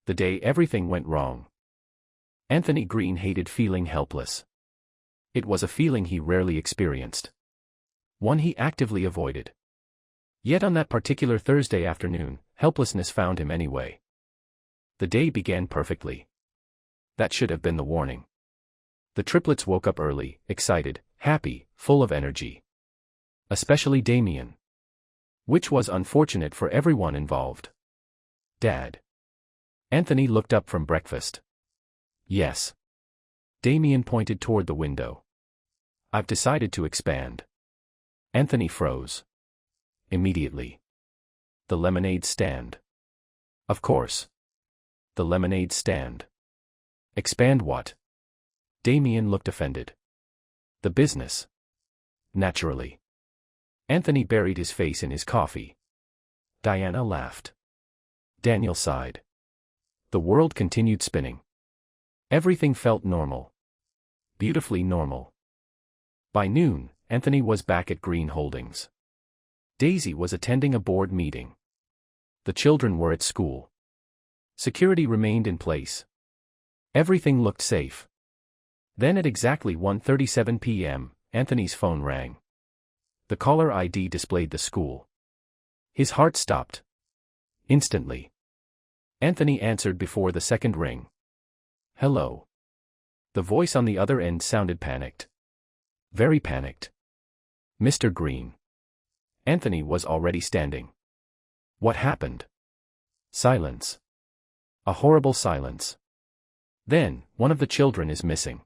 The day everything went wrong. Anthony Green hated feeling helpless. It was a feeling he rarely experienced. One he actively avoided. Yet on that particular Thursday afternoon, helplessness found him anyway. The day began perfectly. That should have been the warning. The triplets woke up early, excited, happy, full of energy. Especially Damien. Which was unfortunate for everyone involved. Dad. Anthony looked up from breakfast. Yes. Damien pointed toward the window. I've decided to expand. Anthony froze. Immediately. The lemonade stand. Of course. The lemonade stand. Expand what? Damien looked offended. The business. Naturally. Anthony buried his face in his coffee. Diana laughed. Daniel sighed. The world continued spinning. Everything felt normal. Beautifully normal. By noon, Anthony was back at Green Holdings. Daisy was attending a board meeting. The children were at school. Security remained in place. Everything looked safe. Then at exactly 1:37 p.m., Anthony's phone rang. The caller ID displayed the school. His heart stopped. Instantly. Anthony answered before the second ring. Hello. The voice on the other end sounded panicked. Very panicked. Mr. Green. Anthony was already standing. What happened? Silence. A horrible silence. Then, one of the children is missing.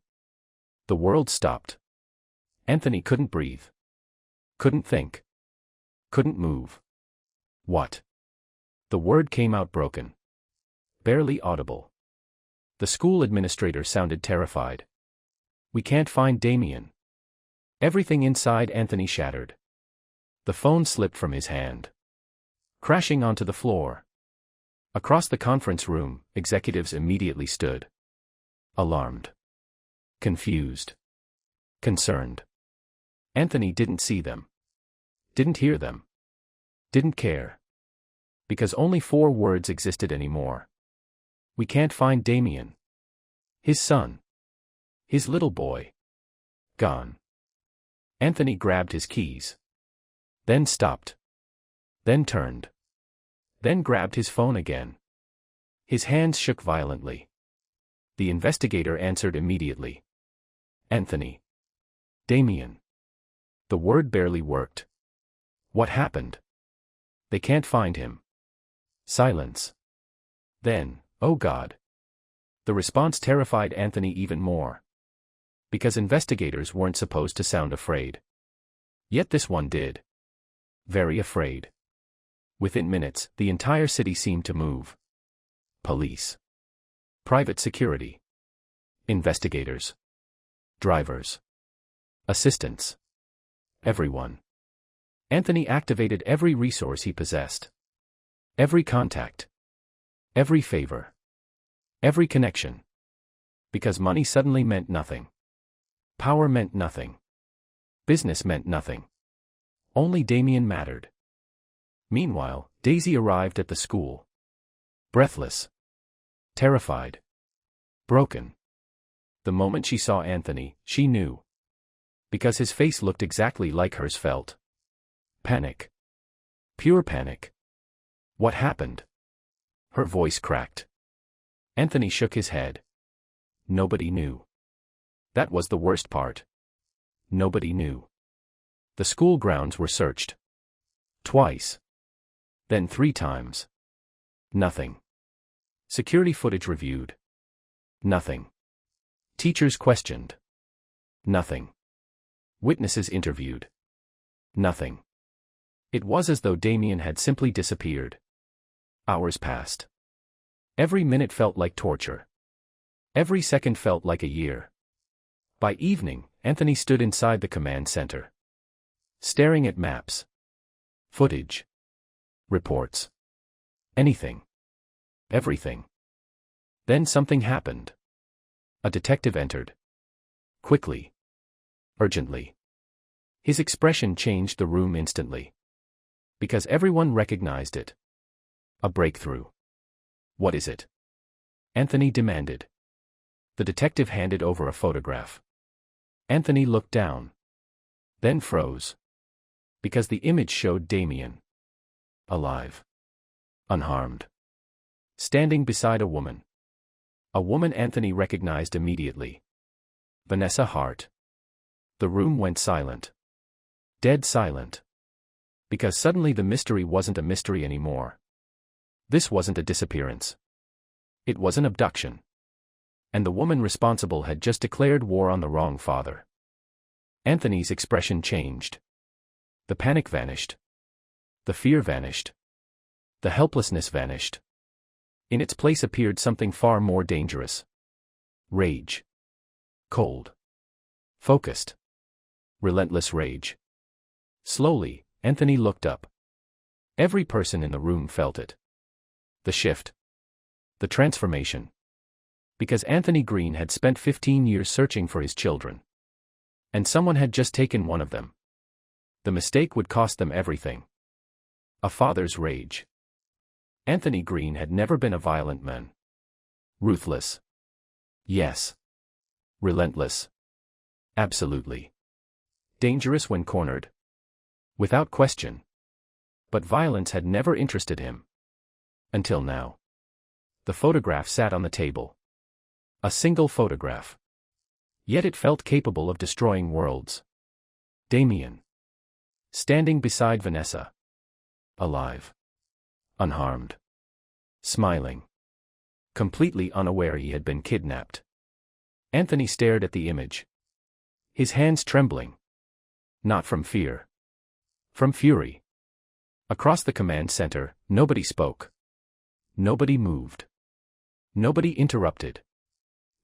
The world stopped. Anthony couldn't breathe. Couldn't think. Couldn't move. What? The word came out broken. Barely audible. The school administrator sounded terrified. We can't find Damien. Everything inside Anthony shattered. The phone slipped from his hand. Crashing onto the floor. Across the conference room, executives immediately stood. Alarmed. Confused. Concerned. Anthony didn't see them. Didn't hear them. Didn't care. Because only 4 words existed anymore. We can't find Damien. His son. His little boy. Gone. Anthony grabbed his keys. Then stopped. Then turned. Then grabbed his phone again. His hands shook violently. The investigator answered immediately. Anthony. Damien. The word barely worked. What happened? They can't find him. Silence. Then, oh God. The response terrified Anthony even more. Because investigators weren't supposed to sound afraid. Yet this one did. Very afraid. Within minutes, the entire city seemed to move. Police. Private security. Investigators. Drivers. Assistants. Everyone. Anthony activated every resource he possessed. Every contact. Every favor. Every connection. Because money suddenly meant nothing. Power meant nothing. Business meant nothing. Only Damien mattered. Meanwhile, Daisy arrived at the school. Breathless. Terrified. Broken. The moment she saw Anthony, she knew. Because his face looked exactly like hers felt. Panic. Pure panic. What happened? Her voice cracked. Anthony shook his head. Nobody knew. That was the worst part. Nobody knew. The school grounds were searched. Twice. Then 3 times. Nothing. Security footage reviewed. Nothing. Teachers questioned. Nothing. Witnesses interviewed. Nothing. It was as though Damien had simply disappeared. Hours passed. Every minute felt like torture. Every second felt like a year. By evening, Anthony stood inside the command center. Staring at maps. Footage. Reports. Anything. Everything. Then something happened. A detective entered. Quickly. Urgently. His expression changed the room instantly. Because everyone recognized it. A breakthrough. What is it? Anthony demanded. The detective handed over a photograph. Anthony looked down. Then froze. Because the image showed Damien. Alive. Unharmed. Standing beside a woman. A woman Anthony recognized immediately. Vanessa Hart. The room went silent. Dead silent. Because suddenly the mystery wasn't a mystery anymore. This wasn't a disappearance. It was an abduction. And the woman responsible had just declared war on the wrong father. Anthony's expression changed. The panic vanished. The fear vanished. The helplessness vanished. In its place appeared something far more dangerous. Rage. Cold. Focused. Relentless rage. Slowly, Anthony looked up. Every person in the room felt it. The shift. The transformation. Because Anthony Green had spent 15 years searching for his children. And someone had just taken one of them. The mistake would cost them everything. A father's rage. Anthony Green had never been a violent man. Ruthless. Yes. Relentless. Absolutely. Dangerous when cornered. Without question. But violence had never interested him. Until now. The photograph sat on the table. A single photograph. Yet it felt capable of destroying worlds. Damien. Standing beside Vanessa. Alive. Unharmed. Smiling. Completely unaware he had been kidnapped. Anthony stared at the image. His hands trembling. Not from fear. From fury. Across the command center, nobody spoke. Nobody moved. Nobody interrupted.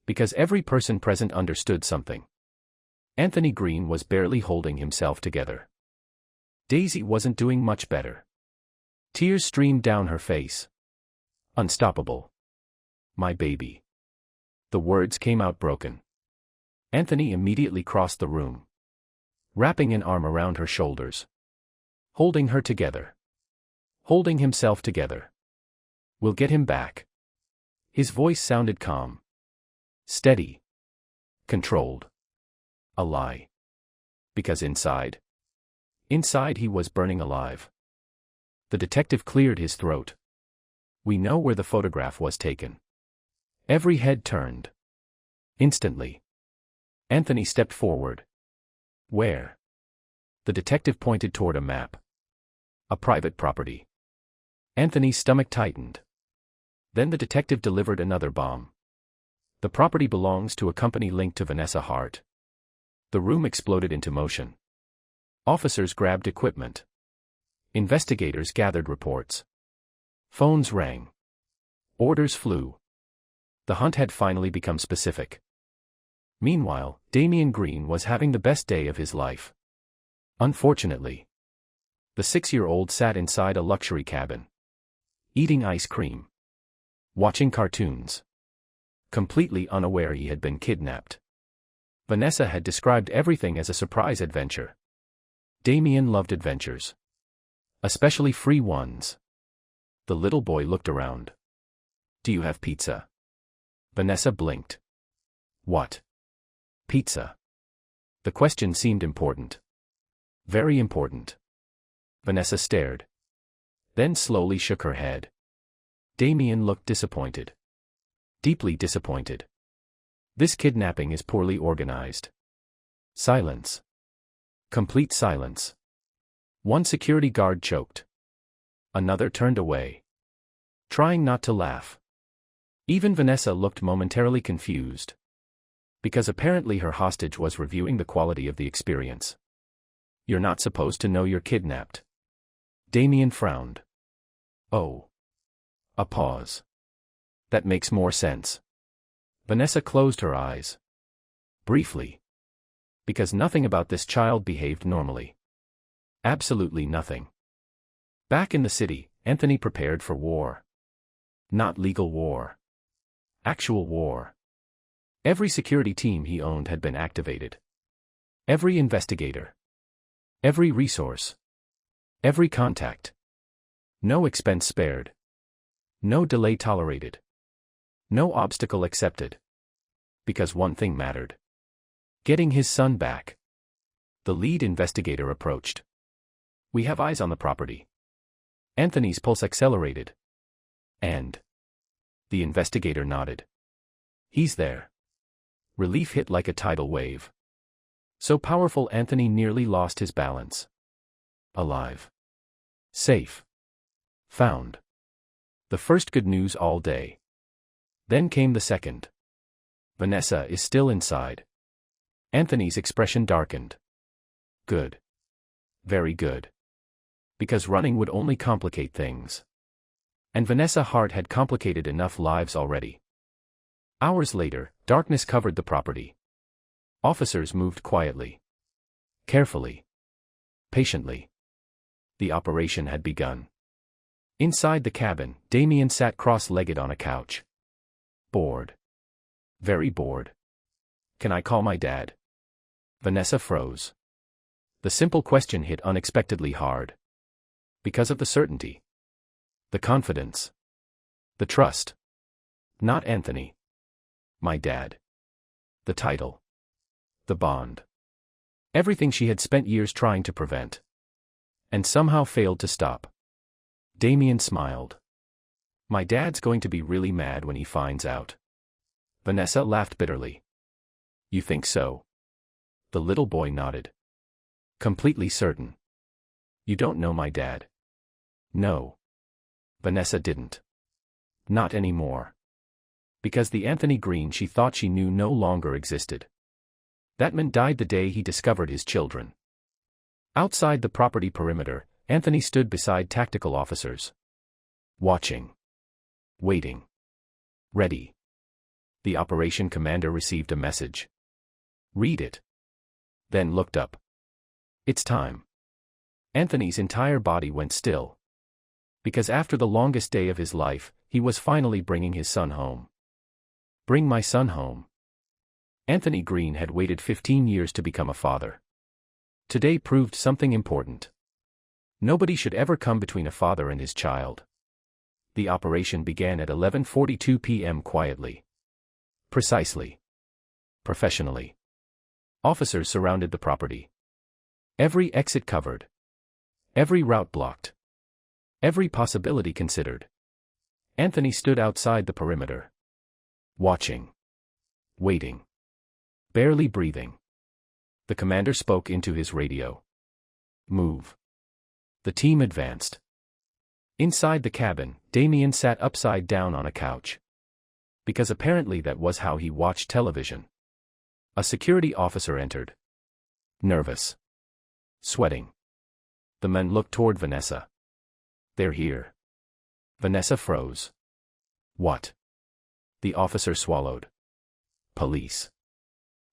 Because every person present understood something. Anthony Green was barely holding himself together. Daisy wasn't doing much better. Tears streamed down her face. Unstoppable. My baby. The words came out broken. Anthony immediately crossed the room. Wrapping an arm around her shoulders. Holding her together. Holding himself together. We'll get him back. His voice sounded calm. Steady. Controlled. A lie. Because inside he was burning alive. The detective cleared his throat. We know where the photograph was taken. Every head turned. Instantly. Anthony stepped forward. Where? The detective pointed toward a map. A private property. Anthony's stomach tightened. Then the detective delivered another bomb. The property belongs to a company linked to Vanessa Hart. The room exploded into motion. Officers grabbed equipment. Investigators gathered reports. Phones rang. Orders flew. The hunt had finally become specific. Meanwhile, Damien Green was having the best day of his life. Unfortunately. The 6-year-old sat inside a luxury cabin. Eating ice cream. Watching cartoons. Completely unaware he had been kidnapped. Vanessa had described everything as a surprise adventure. Damien loved adventures. Especially free ones. The little boy looked around. Do you have pizza? Vanessa blinked. What? Pizza. The question seemed important. Very important. Vanessa stared. Then slowly shook her head. Damien looked disappointed. Deeply disappointed. This kidnapping is poorly organized. Silence. Complete silence. One security guard choked. Another turned away. Trying not to laugh. Even Vanessa looked momentarily confused. Because apparently her hostage was reviewing the quality of the experience. You're not supposed to know you're kidnapped. Damien frowned. Oh. A pause. That makes more sense. Vanessa closed her eyes. Briefly. Because nothing about this child behaved normally. Absolutely nothing. Back in the city, Anthony prepared for war. Not legal war. Actual war. Every security team he owned had been activated. Every investigator. Every resource. Every contact. No expense spared. No delay tolerated. No obstacle accepted. Because one thing mattered. Getting his son back. The lead investigator approached. "We have eyes on the property." Anthony's pulse accelerated. "And?" The investigator nodded. "He's there." Relief hit like a tidal wave. So powerful Anthony nearly lost his balance. Alive. Safe. Found. The first good news all day. Then came the second. Vanessa is still inside. Anthony's expression darkened. Good. Very good. Because running would only complicate things. And Vanessa Hart had complicated enough lives already. Hours later, darkness covered the property. Officers moved quietly. Carefully. Patiently. The operation had begun. Inside the cabin, Damien sat cross-legged on a couch. Bored. Very bored. "Can I call my dad?" Vanessa froze. The simple question hit unexpectedly hard. Because of the certainty. The confidence. The trust. Not Anthony. My dad. The title. The bond. Everything she had spent years trying to prevent. And somehow failed to stop. Damien smiled. "My dad's going to be really mad when he finds out." Vanessa laughed bitterly. "You think so?" The little boy nodded. "Completely certain." "You don't know my dad." "No." Vanessa didn't. Not anymore. Because the Anthony Green she thought she knew no longer existed. That man died the day he discovered his children. Outside the property perimeter, Anthony stood beside tactical officers. Watching. Waiting. Ready. The operation commander received a message. Read it. Then looked up. It's time. Anthony's entire body went still. Because after the longest day of his life, he was finally bringing his son home. Bring my son home. Anthony Green had waited 15 years to become a father. Today proved something important. Nobody should ever come between a father and his child. The operation began at 11:42 p.m. quietly. Precisely. Professionally. Officers surrounded the property. Every exit covered. Every route blocked. Every possibility considered. Anthony stood outside the perimeter. Watching. Waiting. Barely breathing. The commander spoke into his radio. Move. The team advanced. Inside the cabin, Damien sat upside down on a couch. Because apparently that was how he watched television. A security officer entered. Nervous. Sweating. The men looked toward Vanessa. They're here. Vanessa froze. What? The officer swallowed. Police.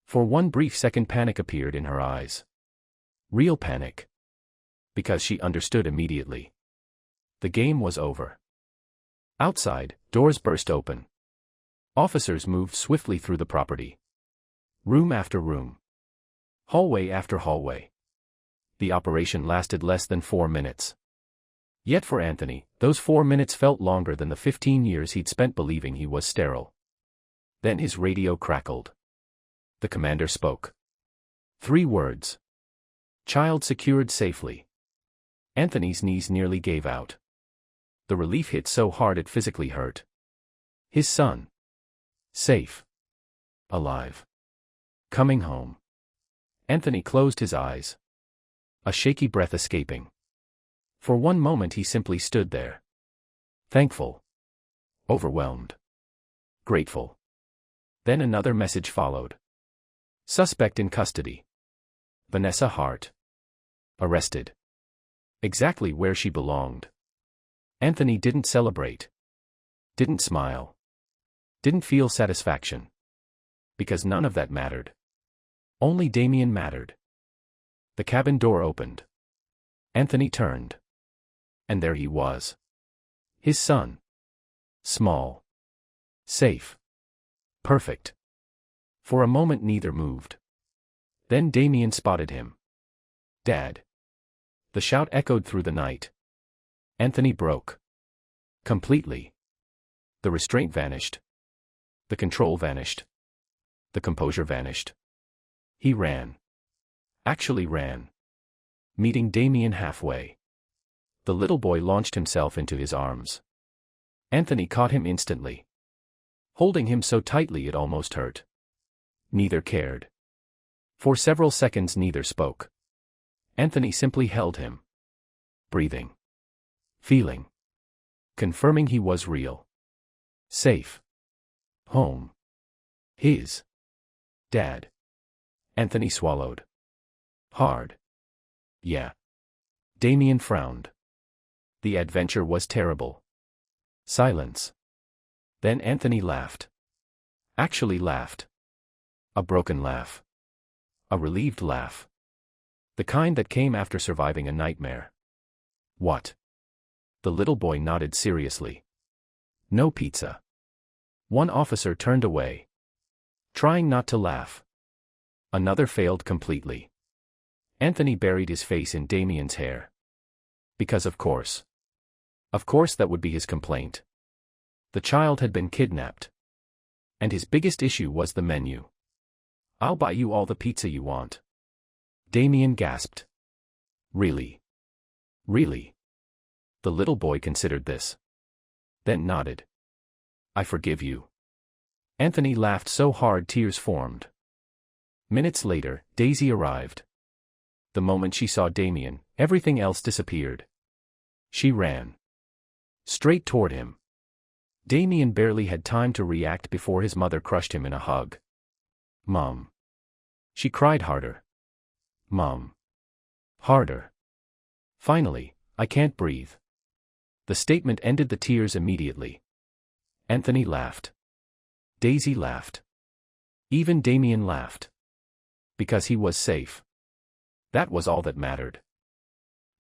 For one brief second panic appeared in her eyes. Real panic. Because she understood immediately. The game was over. Outside, doors burst open. Officers moved swiftly through the property. Room after room. Hallway after hallway. The operation lasted less than 4 minutes. Yet for Anthony, those 4 minutes felt longer than the 15 years he'd spent believing he was sterile. Then his radio crackled. The commander spoke. 3 words. Child secured safely. Anthony's knees nearly gave out. The relief hit so hard it physically hurt. His son. Safe. Alive. Coming home. Anthony closed his eyes. A shaky breath escaping. For one moment he simply stood there. Thankful. Overwhelmed. Grateful. Then another message followed. Suspect in custody. Vanessa Hart. Arrested. Exactly where she belonged. Anthony didn't celebrate. Didn't smile. Didn't feel satisfaction. Because none of that mattered. Only Damien mattered. The cabin door opened. Anthony turned. And there he was. His son. Small. Safe. Perfect. For a moment neither moved. Then Damien spotted him. Dad. The shout echoed through the night. Anthony broke. Completely. The restraint vanished. The control vanished. The composure vanished. He ran. Actually ran. Meeting Damien halfway. The little boy launched himself into his arms. Anthony caught him instantly. Holding him so tightly it almost hurt. Neither cared. For several seconds neither spoke. Anthony simply held him. Breathing. Feeling. Confirming he was real. Safe. Home. His. Dad. Anthony swallowed. Hard. Yeah. Damien frowned. The adventure was terrible. Silence. Then Anthony laughed. Actually laughed. A broken laugh. A relieved laugh. The kind that came after surviving a nightmare. What? The little boy nodded seriously. No pizza. One officer turned away. Trying not to laugh. Another failed completely. Anthony buried his face in Damien's hair. Because of course. Of course that would be his complaint. The child had been kidnapped. And his biggest issue was the menu. I'll buy you all the pizza you want. Damien gasped. Really? Really? The little boy considered this. Then nodded. I forgive you. Anthony laughed so hard tears formed. Minutes later, Daisy arrived. The moment she saw Damien, everything else disappeared. She ran. Straight toward him. Damien barely had time to react before his mother crushed him in a hug. Mom. She cried harder. Mom. Harder. Finally, I can't breathe. The statement ended the tears immediately. Anthony laughed. Daisy laughed. Even Damien laughed. Because he was safe. That was all that mattered.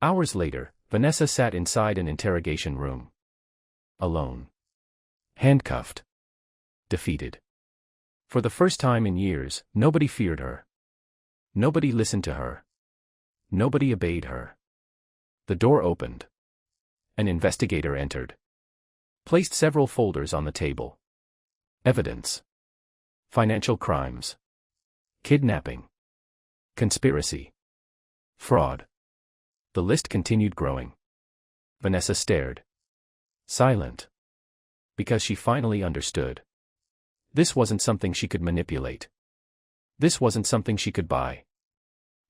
Hours later, Vanessa sat inside an interrogation room. Alone. Handcuffed. Defeated. For the first time in years, nobody feared her. Nobody listened to her. Nobody obeyed her. The door opened. An investigator entered. Placed several folders on the table. Evidence. Financial crimes. Kidnapping. Conspiracy. Fraud. The list continued growing. Vanessa stared. Silent. Because she finally understood. This wasn't something she could manipulate. This wasn't something she could buy.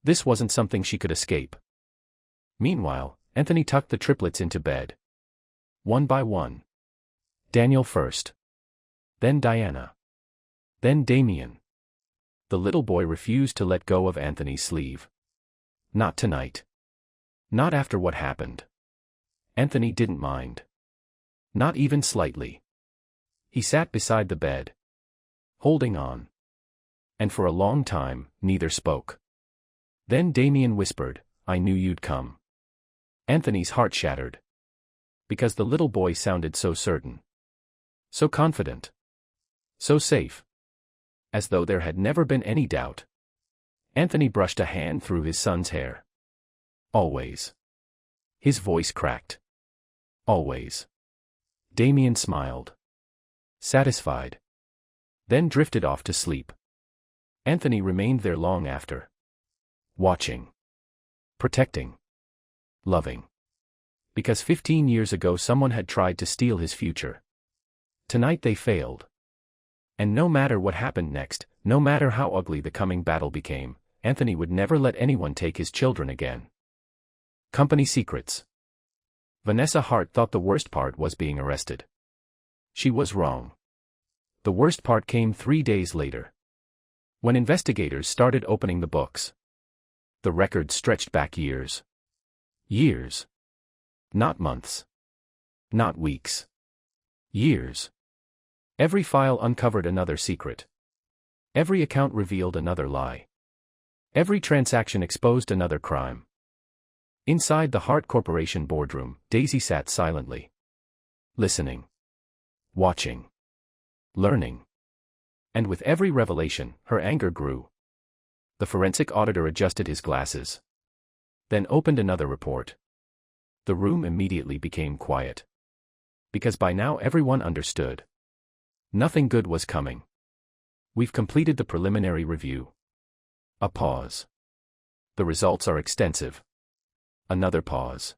This wasn't something she could escape. Meanwhile, Anthony tucked the triplets into bed. One by one. Daniel first. Then Diana. Then Damien. The little boy refused to let go of Anthony's sleeve. Not tonight. Not after what happened. Anthony didn't mind. Not even slightly. He sat beside the bed. Holding on. And for a long time, neither spoke. Then Damien whispered, I knew you'd come. Anthony's heart shattered. Because the little boy sounded so certain. So confident. So safe. As though there had never been any doubt. Anthony brushed a hand through his son's hair. Always. His voice cracked. Always. Damien smiled. Satisfied. Then drifted off to sleep. Anthony remained there long after. Watching. Protecting. Loving. Because 15 years ago someone had tried to steal his future. Tonight they failed. And no matter what happened next, no matter how ugly the coming battle became, Anthony would never let anyone take his children again. Company secrets. Vanessa Hart thought the worst part was being arrested. She was wrong. The worst part came 3 days later. When investigators started opening the books. The records stretched back years. Years. Not months. Not weeks. Years. Every file uncovered another secret. Every account revealed another lie. Every transaction exposed another crime. Inside the Hart Corporation boardroom, Daisy sat silently. Listening. Watching. Learning. And with every revelation, her anger grew. The forensic auditor adjusted his glasses. Then opened another report. The room immediately became quiet. Because by now everyone understood. Nothing good was coming. We've completed the preliminary review. A pause. The results are extensive. Another pause.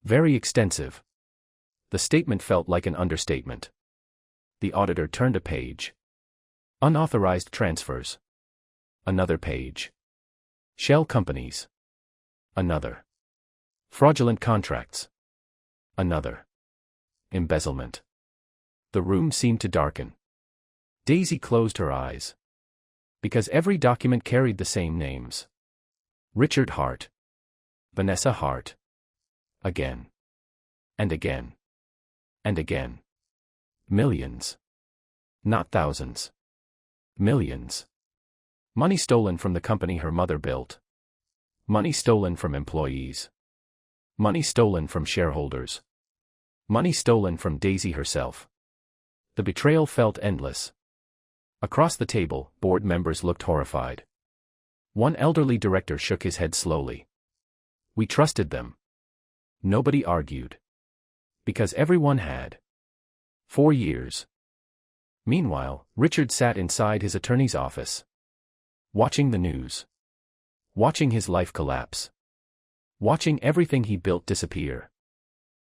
Very extensive. The statement felt like an understatement. The auditor turned a page. Unauthorized transfers. Another page. Shell companies. Another. Fraudulent contracts. Another. Embezzlement. The room seemed to darken. Daisy closed her eyes. Because every document carried the same names. Richard Hart. Vanessa Hart. Again. And again. And again. Millions. Not thousands. Millions. Money stolen from the company her mother built. Money stolen from employees. Money stolen from shareholders. Money stolen from Daisy herself. The betrayal felt endless. Across the table, board members looked horrified. One elderly director shook his head slowly. We trusted them. Nobody argued. Because everyone had. 4 years. Meanwhile, Richard sat inside his attorney's office. Watching the news. Watching his life collapse. Watching everything he built disappear.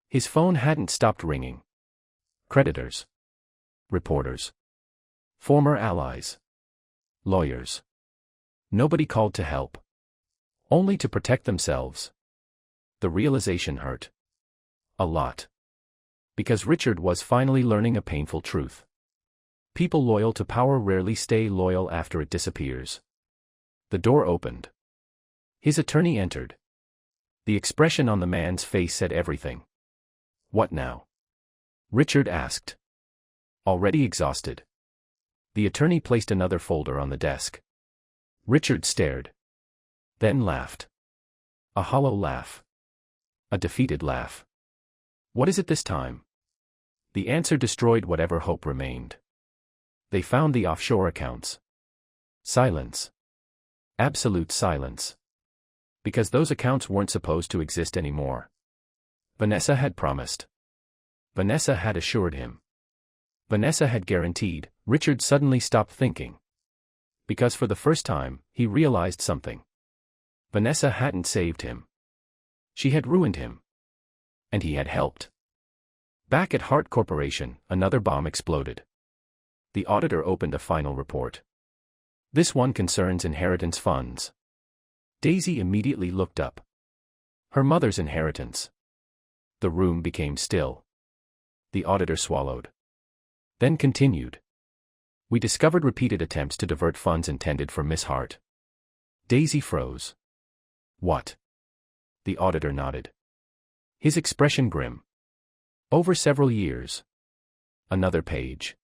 His phone hadn't stopped ringing. Creditors. Reporters. Former allies. Lawyers. Nobody called to help. Only to protect themselves. The realization hurt. A lot. Because Richard was finally learning a painful truth. People loyal to power rarely stay loyal after it disappears. The door opened. His attorney entered. The expression on the man's face said everything. What now? Richard asked. Already exhausted. The attorney placed another folder on the desk. Richard stared. Then laughed. A hollow laugh. A defeated laugh. What is it this time? The answer destroyed whatever hope remained. They found the offshore accounts. Silence. Absolute silence. Because those accounts weren't supposed to exist anymore. Vanessa had promised. Vanessa had assured him. Vanessa had guaranteed. Richard suddenly stopped thinking. Because for the first time, he realized something. Vanessa hadn't saved him. She had ruined him. And he had helped. Back at Hart Corporation, another bomb exploded. The auditor opened a final report. This one concerns inheritance funds. Daisy immediately looked up. Her mother's inheritance. The room became still. The auditor swallowed. Then continued. We discovered repeated attempts to divert funds intended for Miss Hart. Daisy froze. What? The auditor nodded. His expression grim. Over several years. Another page.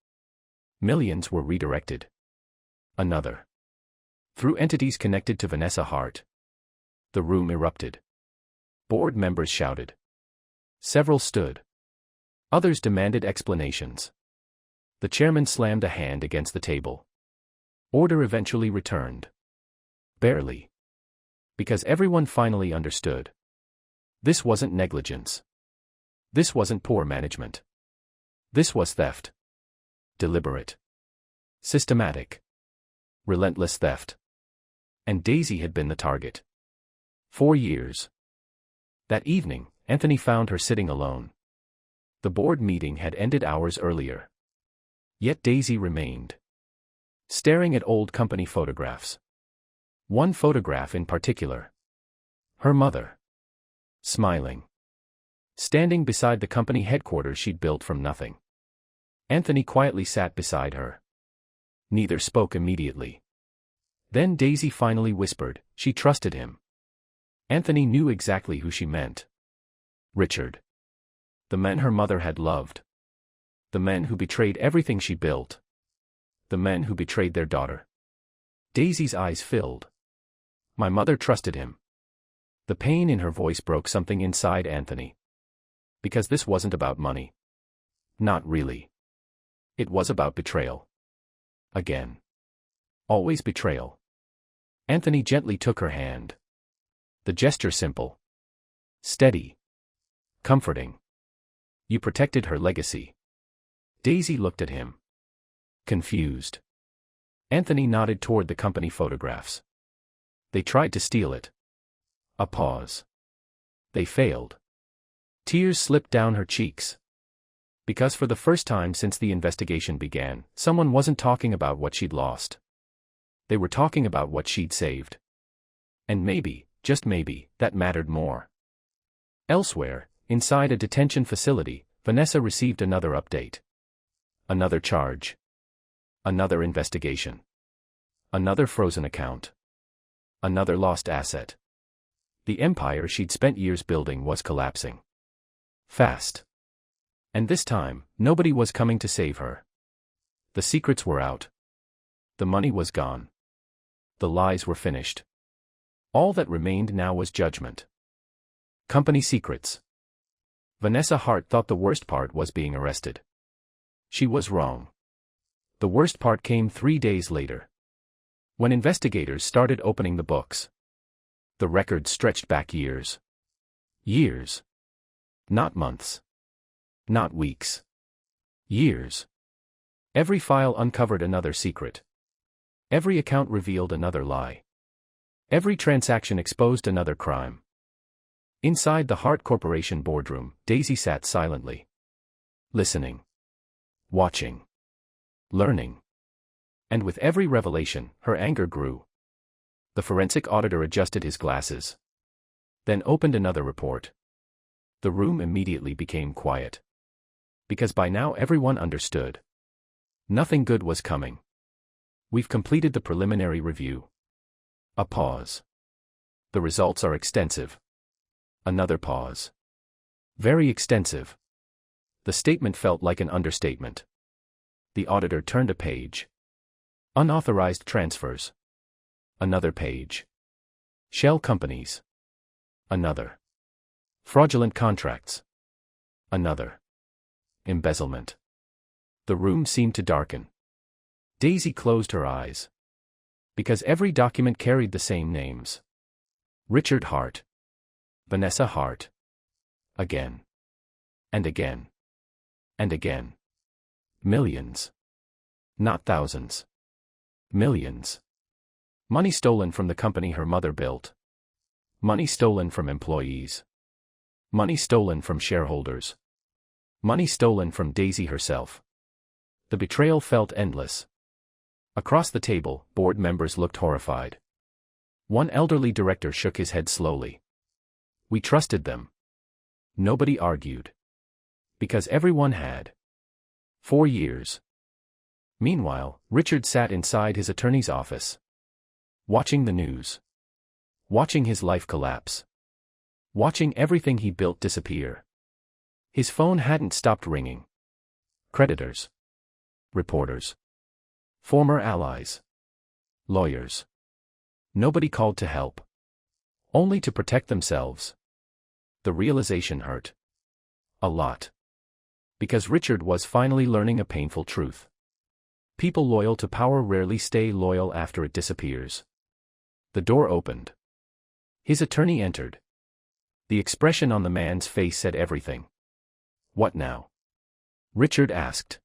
Millions were redirected. Another. Through entities connected to Vanessa Hart. The room erupted. Board members shouted. Several stood. Others demanded explanations. The chairman slammed a hand against the table. Order eventually returned. Barely. Because everyone finally understood. This wasn't negligence. This wasn't poor management. This was theft. Deliberate. Systematic. Relentless theft. And Daisy had been the target. 4 years. That evening, Anthony found her sitting alone. The board meeting had ended hours earlier. Yet Daisy remained. Staring at old company photographs. One photograph in particular. Her mother. Smiling. Standing beside the company headquarters she'd built from nothing. Anthony quietly sat beside her. Neither spoke immediately. Then Daisy finally whispered, she trusted him. Anthony knew exactly who she meant. Richard. The men her mother had loved. The men who betrayed everything she built. The men who betrayed their daughter. Daisy's eyes filled. My mother trusted him. The pain in her voice broke something inside Anthony. Because this wasn't about money. Not really. It was about betrayal. Again. Always betrayal. Anthony gently took her hand. The gesture simple. Steady. Comforting. You protected her legacy. Daisy looked at him. Confused. Anthony nodded toward the company photographs. They tried to steal it. A pause. They failed. Tears slipped down her cheeks. Because for the first time since the investigation began, someone wasn't talking about what she'd lost. They were talking about what she'd saved. And maybe, just maybe, that mattered more. Elsewhere, inside a detention facility, Vanessa received another update. Another charge. Another investigation. Another frozen account. Another lost asset. The empire she'd spent years building was collapsing. Fast. And this time, nobody was coming to save her. The secrets were out. The money was gone. The lies were finished. All that remained now was judgment. Company secrets. Vanessa Hart thought the worst part was being arrested. She was wrong. The worst part came 3 days later. When investigators started opening the books. The records stretched back years. Years. Not months. Not weeks. Years. Every file uncovered another secret. Every account revealed another lie. Every transaction exposed another crime. Inside the Hart Corporation boardroom, Daisy sat silently. Listening. Watching. Learning. And with every revelation, her anger grew. The forensic auditor adjusted his glasses. Then opened another report. The room immediately became quiet. Because by now everyone understood. Nothing good was coming. We've completed the preliminary review. A pause. The results are extensive. Another pause. Very extensive. The statement felt like an understatement. The auditor turned a page. Unauthorized transfers. Another page. Shell companies. Another. Fraudulent contracts. Another. Embezzlement. The room seemed to darken. Daisy closed her eyes. Because every document carried the same names. Richard Hart. Vanessa Hart. Again. And again. And again. Millions. Not thousands. Millions. Money stolen from the company her mother built. Money stolen from employees. Money stolen from shareholders. Money stolen from Daisy herself. The betrayal felt endless. Across the table, board members looked horrified. One elderly director shook his head slowly. We trusted them. Nobody argued. Because everyone had. 4 years. Meanwhile, Richard sat inside his attorney's office. Watching the news. Watching his life collapse. Watching everything he built disappear. His phone hadn't stopped ringing. Creditors. Reporters. Former allies. Lawyers. Nobody called to help. Only to protect themselves. The realization hurt. A lot. Because Richard was finally learning a painful truth. People loyal to power rarely stay loyal after it disappears. The door opened. His attorney entered. The expression on the man's face said everything. What now? Richard asked.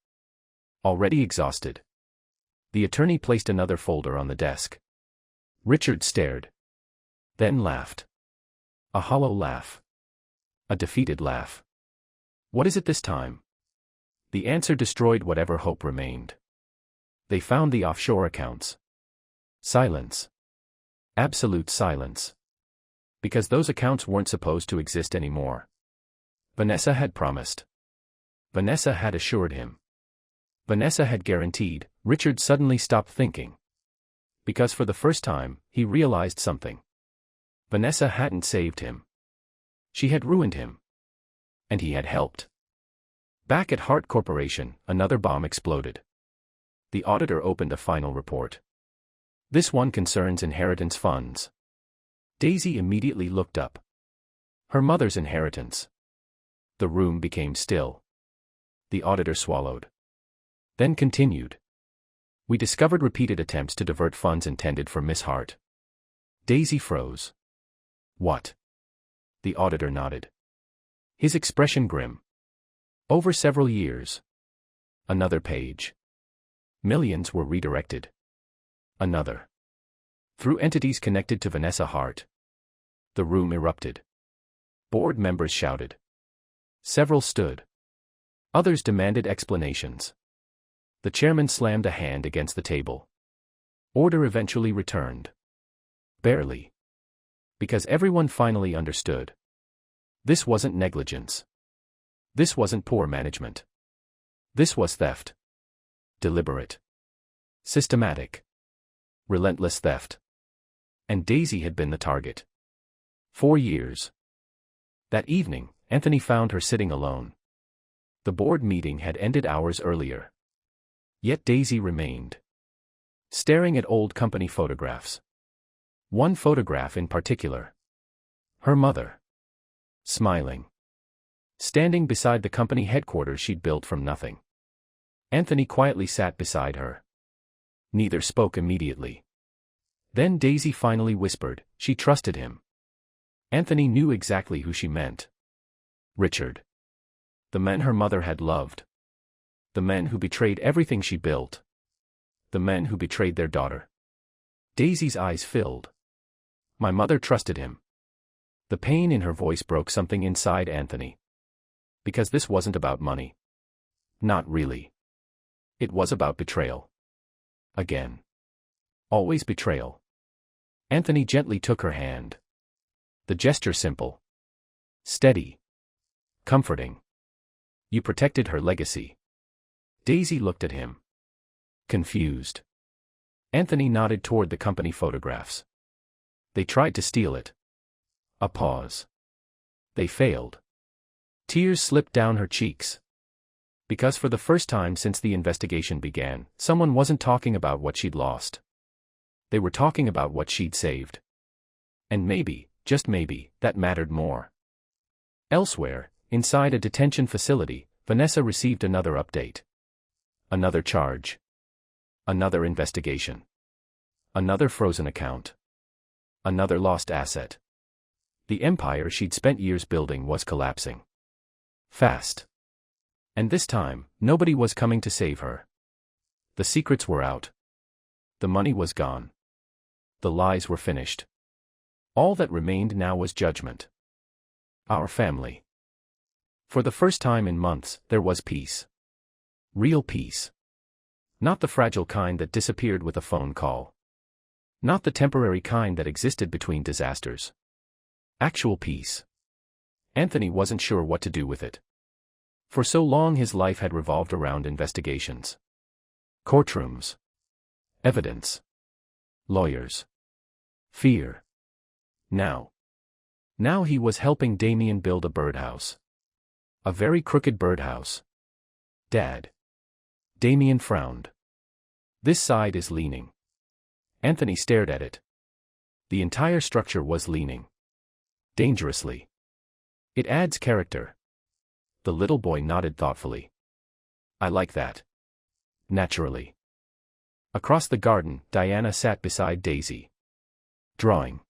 Already exhausted. The attorney placed another folder on the desk. Richard stared. Then laughed. A hollow laugh. A defeated laugh. What is it this time? The answer destroyed whatever hope remained. They found the offshore accounts. Silence. Absolute silence. Because those accounts weren't supposed to exist anymore. Vanessa had promised. Vanessa had assured him. Vanessa had guaranteed. Richard suddenly stopped thinking. Because for the first time, he realized something. Vanessa hadn't saved him. She had ruined him. And he had helped. Back at Hart Corporation, another bomb exploded. The auditor opened a final report. This one concerns inheritance funds. Daisy immediately looked up. Her mother's inheritance. The room became still. The auditor swallowed. Then continued. We discovered repeated attempts to divert funds intended for Miss Hart. Daisy froze. What? The auditor nodded. His expression grim. Over several years. Another page. Millions were redirected. Another. Through entities connected to Vanessa Hart. The room erupted. Board members shouted. Several stood. Others demanded explanations. The chairman slammed a hand against the table. Order eventually returned. Barely. Because everyone finally understood. This wasn't negligence. This wasn't poor management. This was theft. Deliberate. Systematic. Relentless theft. And Daisy had been the target. 4 years. That evening, Anthony found her sitting alone. The board meeting had ended hours earlier. Yet Daisy remained. Staring at old company photographs. One photograph in particular. Her mother. Smiling. Standing beside the company headquarters she'd built from nothing. Anthony quietly sat beside her. Neither spoke immediately. Then Daisy finally whispered, she trusted him. Anthony knew exactly who she meant. Richard. The men her mother had loved. The men who betrayed everything she built. The men who betrayed their daughter. Daisy's eyes filled. My mother trusted him. The pain in her voice broke something inside Anthony. Because this wasn't about money. Not really. It was about betrayal. Again. Always betrayal. Anthony gently took her hand. The gesture simple. Steady. Comforting. You protected her legacy. Daisy looked at him. Confused. Anthony nodded toward the company photographs. They tried to steal it. A pause. They failed. Tears slipped down her cheeks. Because for the first time since the investigation began, someone wasn't talking about what she'd lost. They were talking about what she'd saved. And maybe, just maybe, that mattered more. Elsewhere, inside a detention facility, Vanessa received another update. Another charge. Another investigation. Another frozen account. Another lost asset. The empire she'd spent years building was collapsing. Fast. And this time, nobody was coming to save her. The secrets were out. The money was gone. The lies were finished. All that remained now was judgment. Our family. For the first time in months, there was peace. Real peace. Not the fragile kind that disappeared with a phone call. Not the temporary kind that existed between disasters. Actual peace. Anthony wasn't sure what to do with it. For so long his life had revolved around investigations. Courtrooms. Evidence. Lawyers. Fear. Now he was helping Damien build a birdhouse. A very crooked birdhouse. Dad. Damien frowned. This side is leaning. Anthony stared at it. The entire structure was leaning. Dangerously. It adds character. The little boy nodded thoughtfully. I like that. Naturally. Across the garden, Diana sat beside Daisy. Drawing.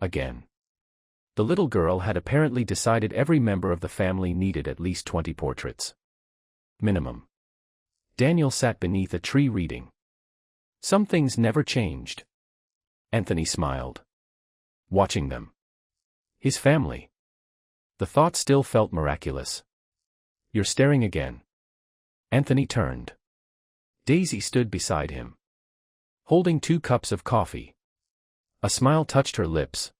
Again. The little girl had apparently decided every member of the family needed at least 20 portraits. Minimum. Daniel sat beneath a tree reading. Some things never changed. Anthony smiled. Watching them. His family. The thought still felt miraculous. You're staring again. Anthony turned. Daisy stood beside him. Holding 2 cups of coffee. A smile touched her lips.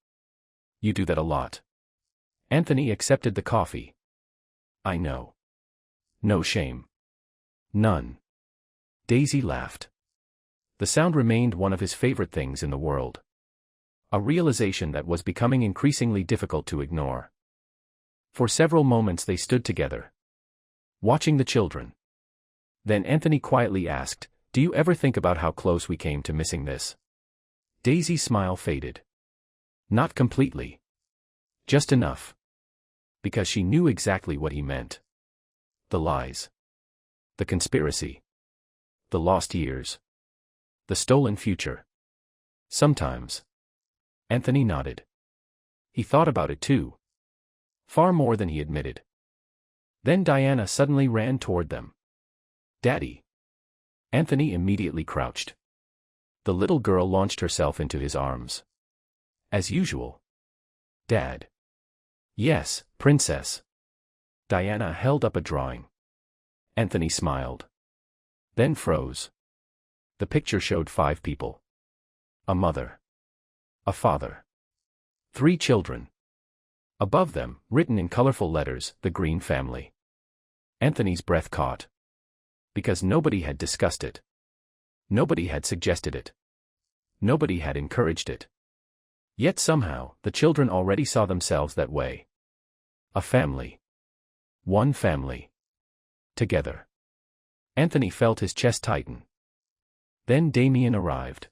You do that a lot. Anthony accepted the coffee. I know. No shame. None. Daisy laughed. The sound remained one of his favorite things in the world. A realization that was becoming increasingly difficult to ignore. For several moments they stood together. Watching the children. Then Anthony quietly asked, do you ever think about how close we came to missing this? Daisy's smile faded. Not completely. Just enough. Because she knew exactly what he meant. The lies. The conspiracy. The lost years. The stolen future. Sometimes. Anthony nodded. He thought about it too. Far more than he admitted. Then Diana suddenly ran toward them. Daddy. Anthony immediately crouched. The little girl launched herself into his arms. As usual. Dad. Yes, princess. Diana held up a drawing. Anthony smiled. Then froze. The picture showed 5 people. A mother. A father. 3 children. Above them, written in colorful letters, the Green family. Anthony's breath caught. Because nobody had discussed it. Nobody had suggested it. Nobody had encouraged it. Yet somehow, the children already saw themselves that way. A family. One family. Together. Anthony felt his chest tighten. Then Damien arrived.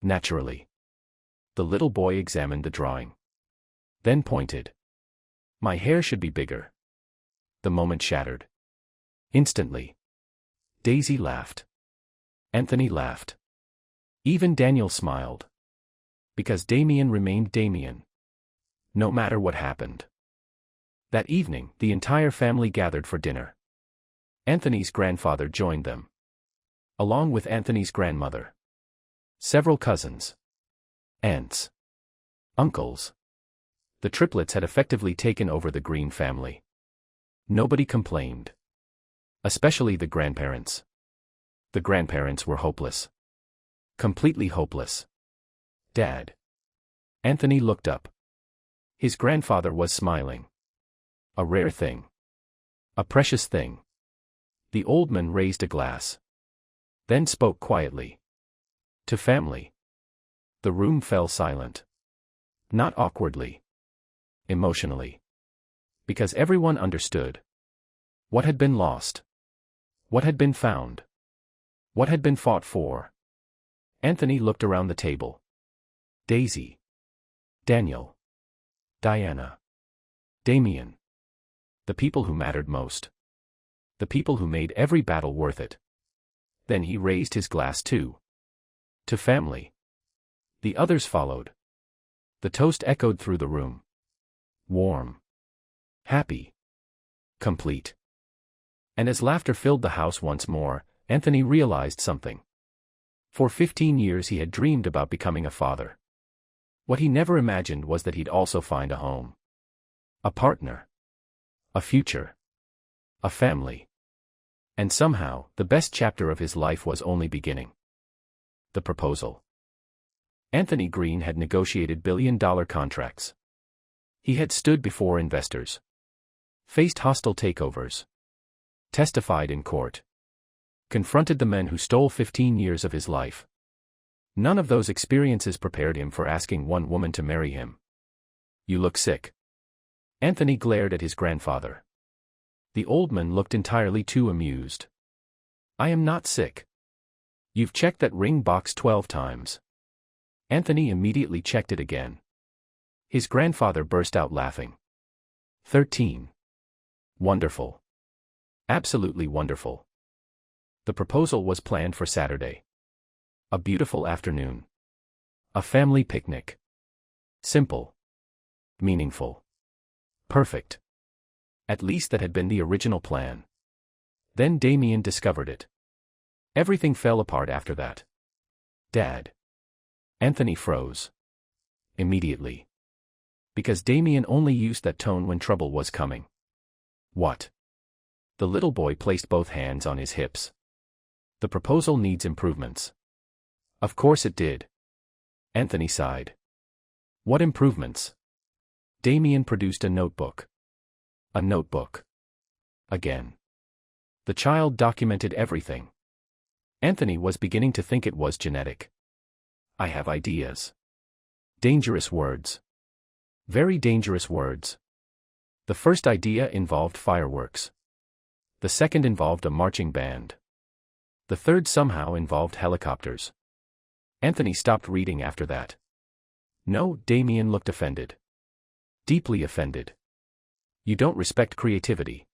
Naturally. The little boy examined the drawing. Then pointed. My hair should be bigger. The moment shattered. Instantly. Daisy laughed. Anthony laughed. Even Daniel smiled. Because Damien remained Damien. No matter what happened. That evening, the entire family gathered for dinner. Anthony's grandfather joined them. Along with Anthony's grandmother. Several cousins. Aunts. Uncles. The triplets had effectively taken over the Green family. Nobody complained. Especially the grandparents. The grandparents were hopeless. Completely hopeless. Dad. Anthony looked up. His grandfather was smiling. A rare thing. A precious thing. The old man raised a glass. Then spoke quietly. To family. The room fell silent. Not awkwardly. Emotionally. Because everyone understood. What had been lost. What had been found. What had been fought for. Anthony looked around the table. Daisy. Daniel. Diana. Damien. The people who mattered most. The people who made every battle worth it. Then he raised his glass too. To family. The others followed. The toast echoed through the room. Warm. Happy. Complete. And as laughter filled the house once more, Anthony realized something. For 15 years he had dreamed about becoming a father. What he never imagined was that he'd also find a home. A partner. A future. A family. And somehow, the best chapter of his life was only beginning. The proposal. Anthony Green had negotiated billion-dollar contracts. He had stood before investors. Faced hostile takeovers. Testified in court. Confronted the men who stole 15 years of his life. None of those experiences prepared him for asking one woman to marry him. You look sick. Anthony glared at his grandfather. The old man looked entirely too amused. I am not sick. You've checked that ring box 12 times. Anthony immediately checked it again. His grandfather burst out laughing. 13. Wonderful. Absolutely wonderful. The proposal was planned for Saturday. A beautiful afternoon. A family picnic. Simple. Meaningful. Perfect. At least that had been the original plan. Then Damien discovered it. Everything fell apart after that. Dad. Anthony froze. Immediately. Because Damien only used that tone when trouble was coming. What? The little boy placed both hands on his hips. The proposal needs improvements. Of course it did. Anthony sighed. What improvements? Damien produced a notebook. A notebook. Again. The child documented everything. Anthony was beginning to think it was genetic. I have ideas. Dangerous words. Very dangerous words. The first idea involved fireworks. The second involved a marching band. The third somehow involved helicopters. Anthony stopped reading after that. No, Damien looked offended. Deeply offended. You don't respect creativity.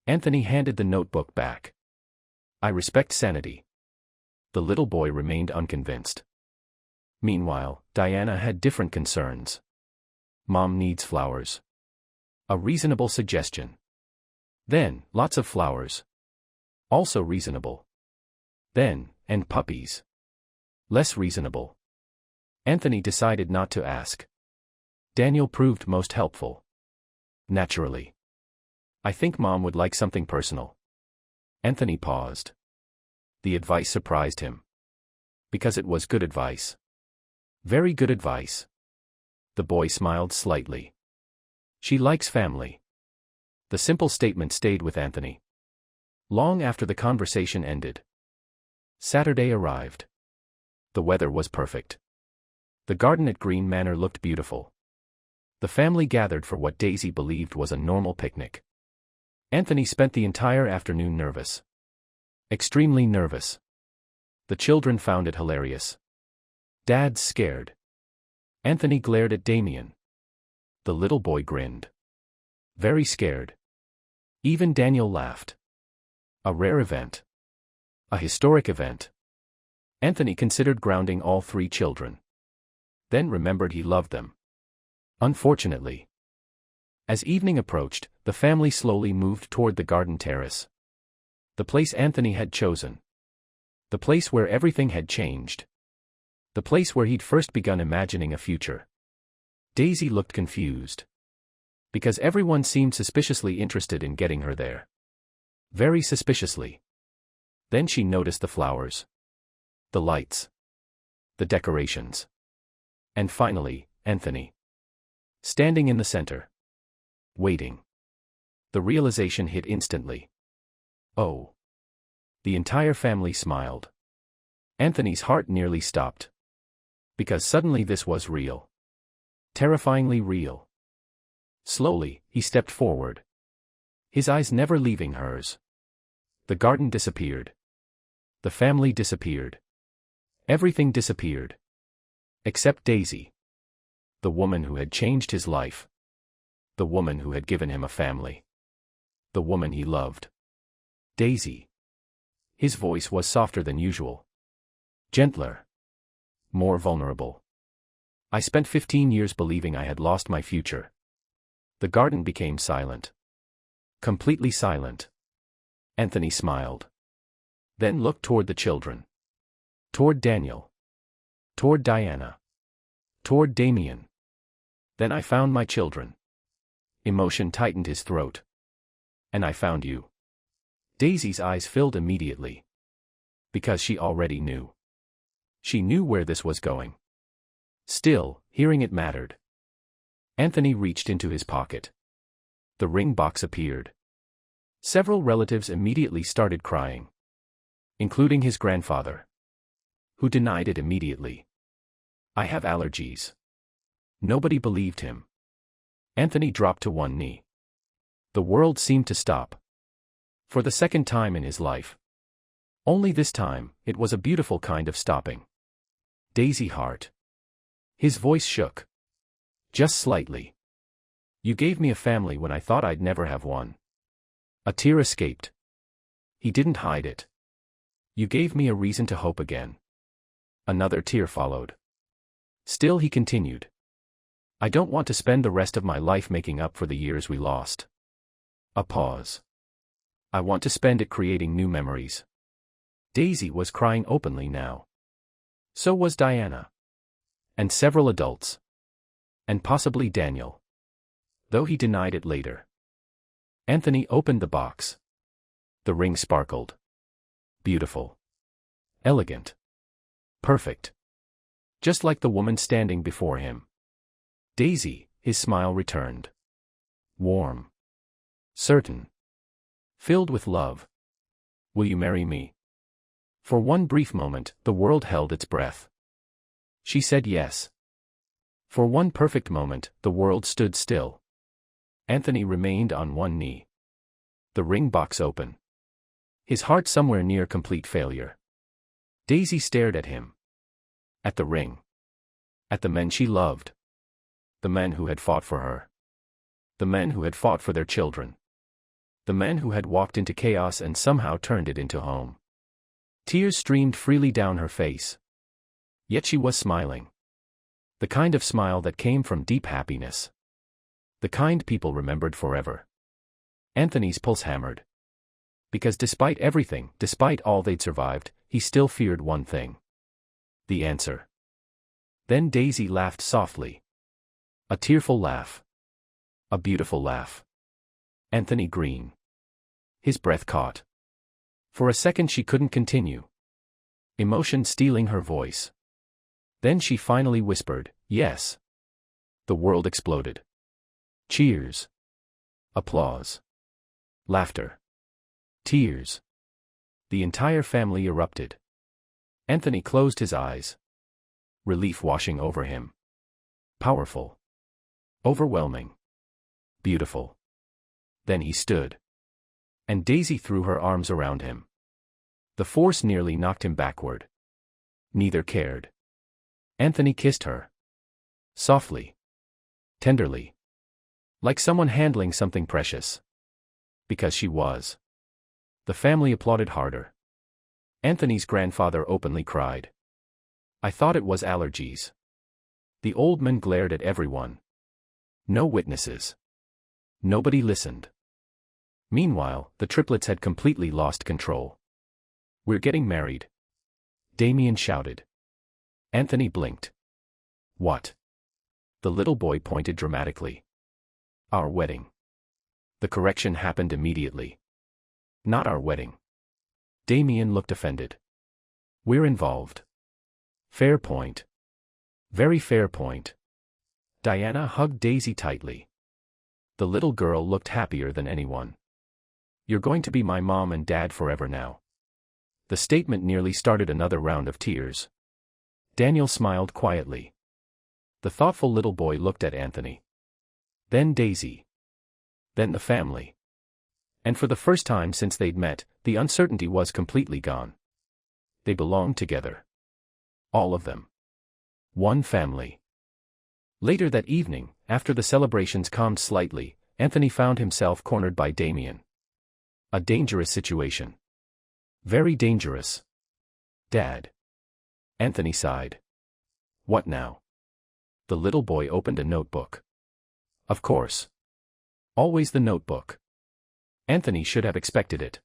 Anthony handed the notebook back. I respect sanity. The little boy remained unconvinced. Meanwhile, Diana had different concerns. Mom needs flowers. A reasonable suggestion. Then, lots of flowers. Also reasonable. Then, and puppies. Less reasonable. Anthony decided not to ask. Daniel proved most helpful. Naturally. I think Mom would like something personal. Anthony paused. The advice surprised him. Because it was good advice. Very good advice. The boy smiled slightly. She likes family. The simple statement stayed with Anthony. Long after the conversation ended. Saturday arrived. The weather was perfect. The garden at Green Manor looked beautiful. The family gathered for what Daisy believed was a normal picnic. Anthony spent the entire afternoon nervous. Extremely nervous. The children found it hilarious. Dad's scared. Anthony glared at Damien. The little boy grinned. Very scared. Even Daniel laughed. A rare event. A historic event. Anthony considered grounding all three children. Then remembered he loved them. Unfortunately. As evening approached, the family slowly moved toward the garden terrace. The place Anthony had chosen. The place where everything had changed. The place where he'd first begun imagining a future. Daisy looked confused. Because everyone seemed suspiciously interested in getting her there. Very suspiciously. Then she noticed the flowers. The lights. The decorations. And finally, Anthony. Standing in the center. Waiting. The realization hit instantly. Oh. The entire family smiled. Anthony's heart nearly stopped. Because suddenly this was real. Terrifyingly real. Slowly, he stepped forward. His eyes never leaving hers. The garden disappeared. The family disappeared. Everything disappeared. Except Daisy. The woman who had changed his life. The woman who had given him a family. The woman he loved. Daisy. His voice was softer than usual. Gentler. More vulnerable. I spent 15 years believing I had lost my future. The garden became silent. Completely silent. Anthony smiled. Then looked toward the children. Toward Daniel. Toward Diana. Toward Damien. Then I found my children. Emotion tightened his throat. And I found you. Daisy's eyes filled immediately. Because she already knew. She knew where this was going. Still, hearing it mattered. Anthony reached into his pocket. The ring box appeared. Several relatives immediately started crying. Including his grandfather. Who denied it immediately. I have allergies. Nobody believed him. Anthony dropped to one knee. The world seemed to stop. For the second time in his life. Only this time, it was a beautiful kind of stopping. Daisy heart. His voice shook. Just slightly. You gave me a family when I thought I'd never have one. A tear escaped. He didn't hide it. You gave me a reason to hope again. Another tear followed. Still he continued. I don't want to spend the rest of my life making up for the years we lost. A pause. I want to spend it creating new memories. Daisy was crying openly now. So was Diana. And several adults. And possibly Daniel. Though he denied it later. Anthony opened the box. The ring sparkled. Beautiful. Elegant. Perfect. Just like the woman standing before him. Daisy, his smile returned. Warm. Certain. Filled with love. Will you marry me? For one brief moment, the world held its breath. She said yes. For one perfect moment, the world stood still. Anthony remained on one knee. The ring box open. His heart somewhere near complete failure. Daisy stared at him. At the ring. At the men she loved. The men who had fought for her. The men who had fought for their children. The men who had walked into chaos and somehow turned it into home. Tears streamed freely down her face. Yet she was smiling. The kind of smile that came from deep happiness. The kind people remembered forever. Anthony's pulse hammered. Because despite everything, despite all they'd survived, he still feared one thing. The answer. Then Daisy laughed softly. A tearful laugh. A beautiful laugh. Anthony Green. His breath caught. For a second she couldn't continue. Emotion stealing her voice. Then she finally whispered, "Yes." The world exploded. Cheers. Applause. Laughter. Tears. The entire family erupted. Anthony closed his eyes. Relief washing over him. Powerful. Overwhelming. Beautiful. Then he stood. And Daisy threw her arms around him. The force nearly knocked him backward. Neither cared. Anthony kissed her. Softly. Tenderly. Like someone handling something precious. Because she was. The family applauded harder. Anthony's grandfather openly cried. "I thought it was allergies." The old man glared at everyone. No witnesses. Nobody listened. Meanwhile, the triplets had completely lost control. "We're getting married," Damien shouted. Anthony blinked. "What?" The little boy pointed dramatically. "Our wedding." The correction happened immediately. "Not our wedding." Damien looked offended. "We're involved." Fair point. Very fair point. Diana hugged Daisy tightly. The little girl looked happier than anyone. "You're going to be my mom and dad forever now." The statement nearly started another round of tears. Daniel smiled quietly. The thoughtful little boy looked at Anthony. Then Daisy. Then the family. And for the first time since they'd met, the uncertainty was completely gone. They belonged together. All of them. One family. Later that evening, after the celebrations calmed slightly, Anthony found himself cornered by Damien. A dangerous situation. Very dangerous. "Dad." Anthony sighed. "What now?" The little boy opened a notebook. Of course. Always the notebook. Anthony should have expected it.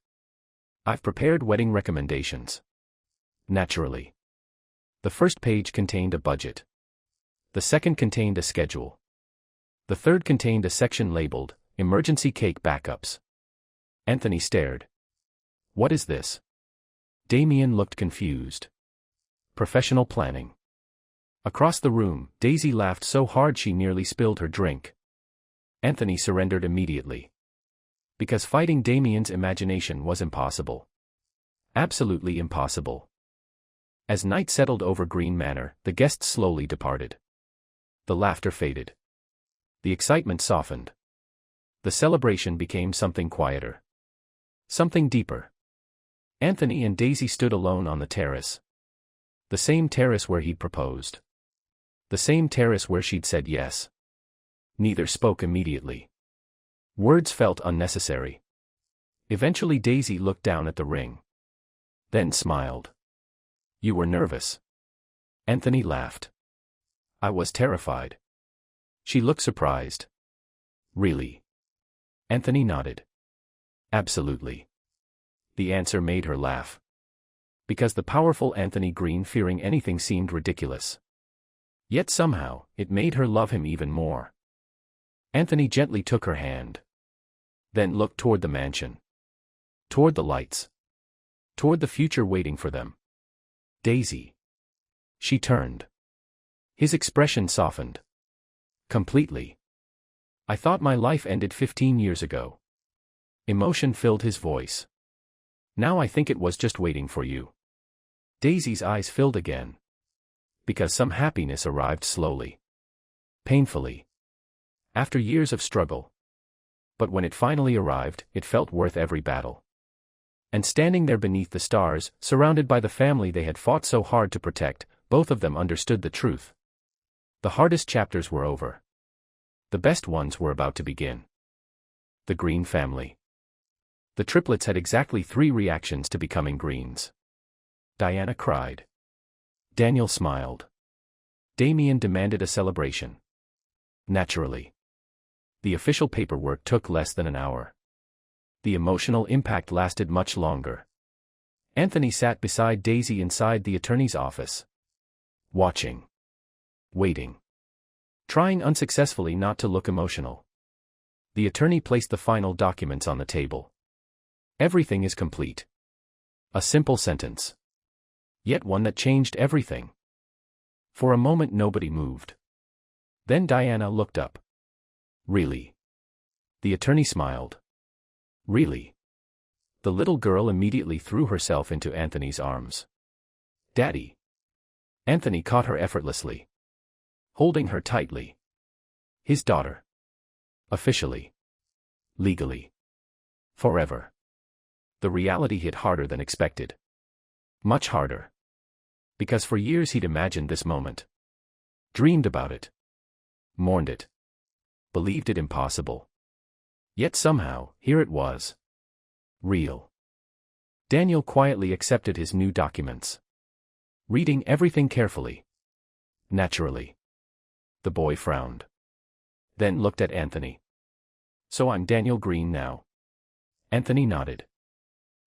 "I've prepared wedding recommendations." Naturally. The first page contained a budget. The second contained a schedule. The third contained a section labeled, "Emergency Cake Backups." Anthony stared. "What is this?" Damien looked confused. "Professional planning." Across the room, Daisy laughed so hard she nearly spilled her drink. Anthony surrendered immediately. Because fighting Damien's imagination was impossible. Absolutely impossible. As night settled over Green Manor, the guests slowly departed. The laughter faded. The excitement softened. The celebration became something quieter. Something deeper. Anthony and Daisy stood alone on the terrace. The same terrace where he'd proposed. The same terrace where she'd said yes. Neither spoke immediately. Words felt unnecessary. Eventually Daisy looked down at the ring. Then smiled. "You were nervous." Anthony laughed. "I was terrified." She looked surprised. "Really?" Anthony nodded. "Absolutely." The answer made her laugh. Because the powerful Anthony Green fearing anything seemed ridiculous. Yet somehow, it made her love him even more. Anthony gently took her hand. Then looked toward the mansion. Toward the lights. Toward the future waiting for them. "Daisy." She turned. His expression softened. Completely. "I thought my life ended 15 years ago." Emotion filled his voice. "Now I think it was just waiting for you." Daisy's eyes filled again. Because some happiness arrived slowly. Painfully. After years of struggle. But when it finally arrived, it felt worth every battle. And standing there beneath the stars, surrounded by the family they had fought so hard to protect, both of them understood the truth. The hardest chapters were over. The best ones were about to begin. The Green family. The triplets had exactly 3 reactions to becoming Greens. Diana cried. Daniel smiled. Damien demanded a celebration. Naturally. The official paperwork took less than an hour. The emotional impact lasted much longer. Anthony sat beside Daisy inside the attorney's office. Watching. Waiting. Trying unsuccessfully not to look emotional. The attorney placed the final documents on the table. Everything is complete. A simple sentence. Yet one that changed everything. For a moment nobody moved. Then Diana looked up. Really? The attorney smiled. Really? The little girl immediately threw herself into Anthony's arms. Daddy. Anthony caught her effortlessly. Holding her tightly. His daughter. Officially. Legally. Forever. The reality hit harder than expected. Much harder. Because for years he'd imagined this moment. Dreamed about it. Mourned it. Believed it impossible. Yet somehow, here it was. Real. Daniel quietly accepted his new documents. Reading everything carefully. Naturally. The boy frowned. Then looked at Anthony. So I'm Daniel Green now. Anthony nodded.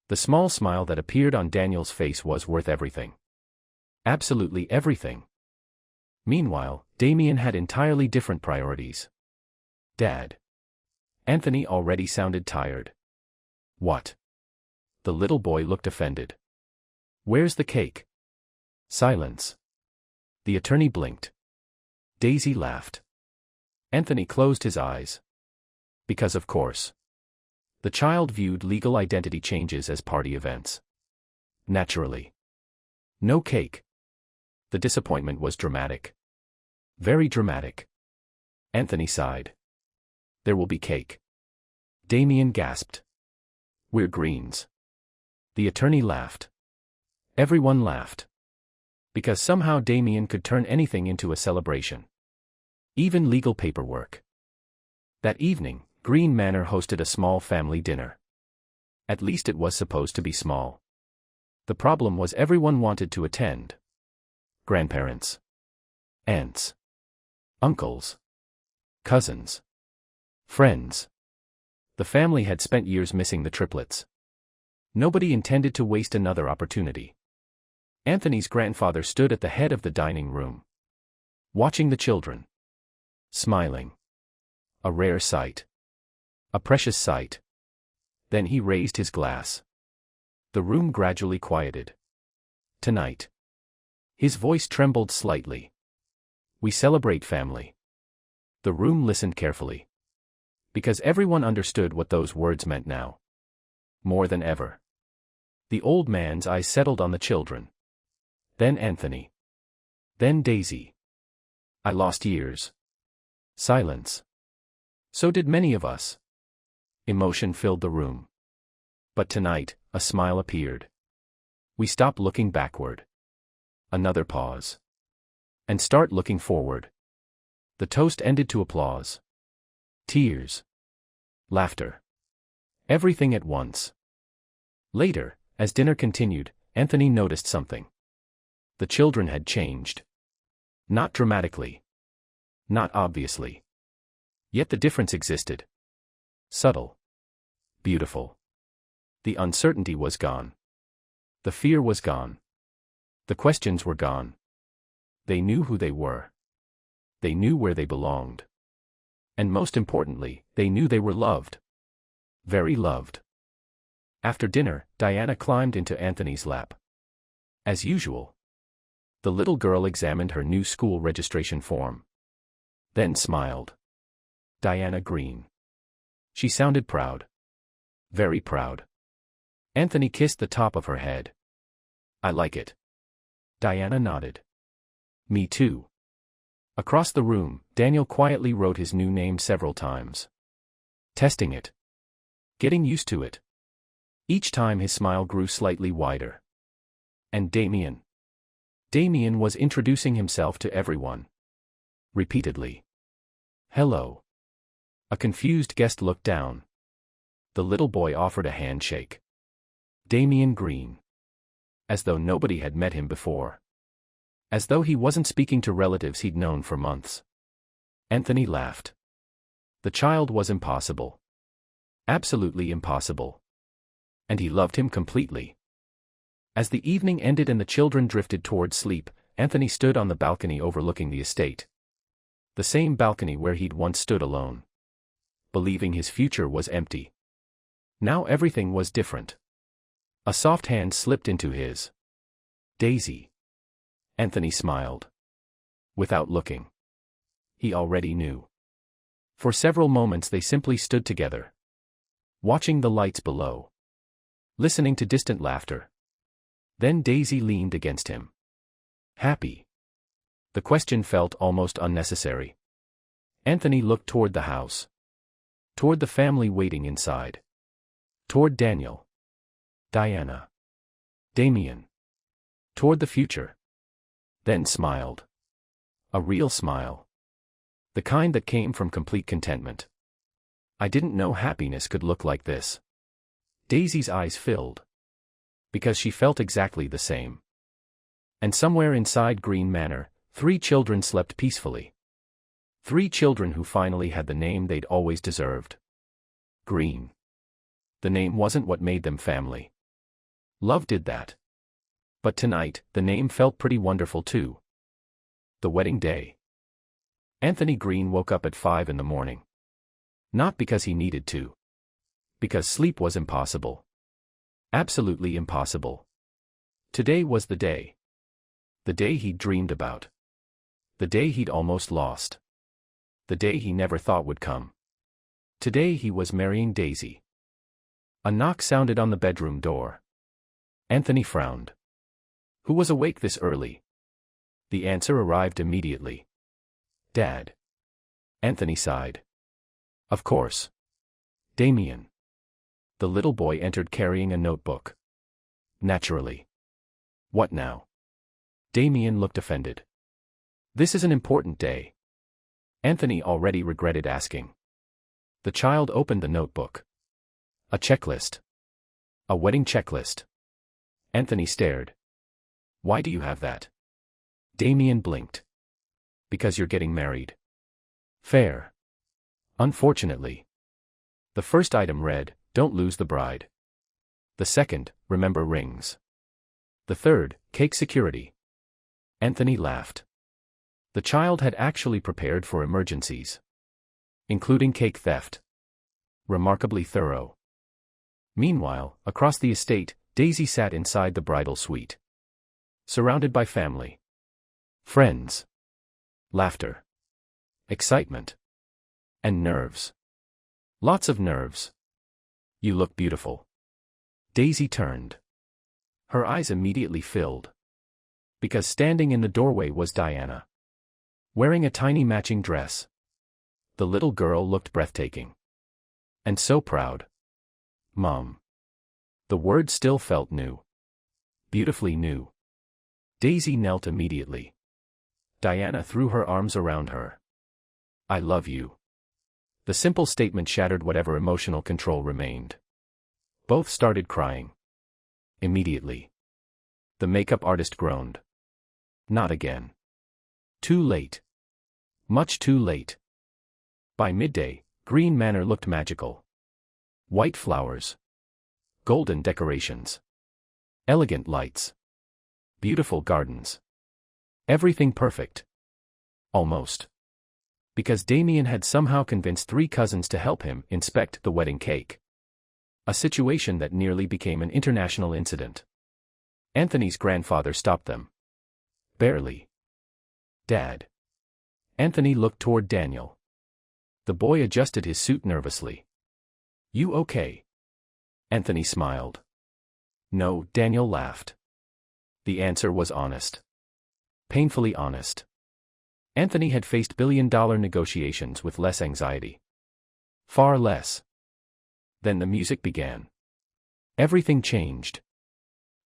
The small smile that appeared on Daniel's face was worth everything. Absolutely everything. Meanwhile, Damien had entirely different priorities. Dad. Anthony already sounded tired. What? The little boy looked offended. Where's the cake? Silence. The attorney blinked. Daisy laughed. Anthony closed his eyes. Because of course. The child viewed legal identity changes as party events. Naturally. No cake. The disappointment was dramatic. Very dramatic. Anthony sighed. There will be cake. Damien gasped. We're Greens. The attorney laughed. Everyone laughed. Because somehow Damien could turn anything into a celebration. Even legal paperwork. That evening, Green Manor hosted a small family dinner. At least it was supposed to be small. The problem was everyone wanted to attend. Grandparents. Aunts. Uncles. Cousins. Friends. The family had spent years missing the triplets. Nobody intended to waste another opportunity. Anthony's grandfather stood at the head of the dining room. Watching the children. Smiling. A rare sight. A precious sight. Then he raised his glass. The room gradually quieted. Tonight. His voice trembled slightly. We celebrate family. The room listened carefully. Because everyone understood what those words meant now. More than ever. The old man's eyes settled on the children. Then Anthony. Then Daisy. I lost years. Silence. So did many of us. Emotion filled the room. But tonight, a smile appeared. We stop looking backward. Another pause. And start looking forward. The toast ended to applause. Tears. Laughter. Everything at once. Later, as dinner continued, Anthony noticed something. The children had changed. Not dramatically. Not obviously. Yet the difference existed. Subtle. Beautiful. The uncertainty was gone. The fear was gone. The questions were gone. They knew who they were. They knew where they belonged. And most importantly, they knew they were loved. Very loved. After dinner, Diana climbed into Anthony's lap. As usual. The little girl examined her new school registration form. Then smiled. Diana Green. She sounded proud. Very proud. Anthony kissed the top of her head. I like it. Diana nodded. Me too. Across the room, Daniel quietly wrote his new name several times. Testing it. Getting used to it. Each time his smile grew slightly wider. And Damien. Damien was introducing himself to everyone. Repeatedly. Hello. A confused guest looked down. The little boy offered a handshake. Damien Green. As though nobody had met him before. As though he wasn't speaking to relatives he'd known for months. Anthony laughed. The child was impossible. Absolutely impossible. And he loved him completely. As the evening ended and the children drifted toward sleep, Anthony stood on the balcony overlooking the estate. The same balcony where he'd once stood alone, believing his future was empty. Now everything was different. A soft hand slipped into his. Daisy. Anthony smiled. Without looking. He already knew. For several moments they simply stood together, watching the lights below, listening to distant laughter. Then Daisy leaned against him. Happy? The question felt almost unnecessary. Anthony looked toward the house. Toward the family waiting inside. Toward Daniel. Diana. Damien. Toward the future. Then smiled. A real smile. The kind that came from complete contentment. I didn't know happiness could look like this. Daisy's eyes filled. Because she felt exactly the same. And somewhere inside Green Manor, 3 children slept peacefully. 3 children who finally had the name they'd always deserved. Green. The name wasn't what made them family. Love did that. But tonight, the name felt pretty wonderful too. The wedding day. Anthony Green woke up at 5 in the morning. Not because he needed to. Because sleep was impossible. Absolutely impossible. Today was the day. The day he'd dreamed about. The day he'd almost lost. The day he never thought would come. Today he was marrying Daisy. A knock sounded on the bedroom door. Anthony frowned. Who was awake this early? The answer arrived immediately. Dad. Anthony sighed. Of course. Damien. The little boy entered carrying a notebook. Naturally. What now? Damien looked offended. This is an important day. Anthony already regretted asking. The child opened the notebook. A checklist. A wedding checklist. Anthony stared. Why do you have that? Damien blinked. Because you're getting married. Fair. Unfortunately. The first item read, don't lose the bride. The second, remember rings. The third, cake security. Anthony laughed. The child had actually prepared for emergencies. Including cake theft. Remarkably thorough. Meanwhile, across the estate, Daisy sat inside the bridal suite. Surrounded by family. Friends. Laughter. Excitement. And nerves. Lots of nerves. You look beautiful. Daisy turned. Her eyes immediately filled. Because standing in the doorway was Diana. Wearing a tiny matching dress. The little girl looked breathtaking. And so proud. Mom. The word still felt new. Beautifully new. Daisy knelt immediately. Diana threw her arms around her. I love you. The simple statement shattered whatever emotional control remained. Both started crying. Immediately. The makeup artist groaned. Not again. Too late. Much too late. By midday, Green Manor looked magical. White flowers. Golden decorations. Elegant lights. Beautiful gardens. Everything perfect. Almost. Because Damien had somehow convinced 3 cousins to help him inspect the wedding cake. A situation that nearly became an international incident. Anthony's grandfather stopped them. Barely. Dad. Anthony looked toward Daniel. The boy adjusted his suit nervously. You okay? Anthony smiled. No, Daniel laughed. The answer was honest. Painfully honest. Anthony had faced billion-dollar negotiations with less anxiety. Far less. Then the music began. Everything changed.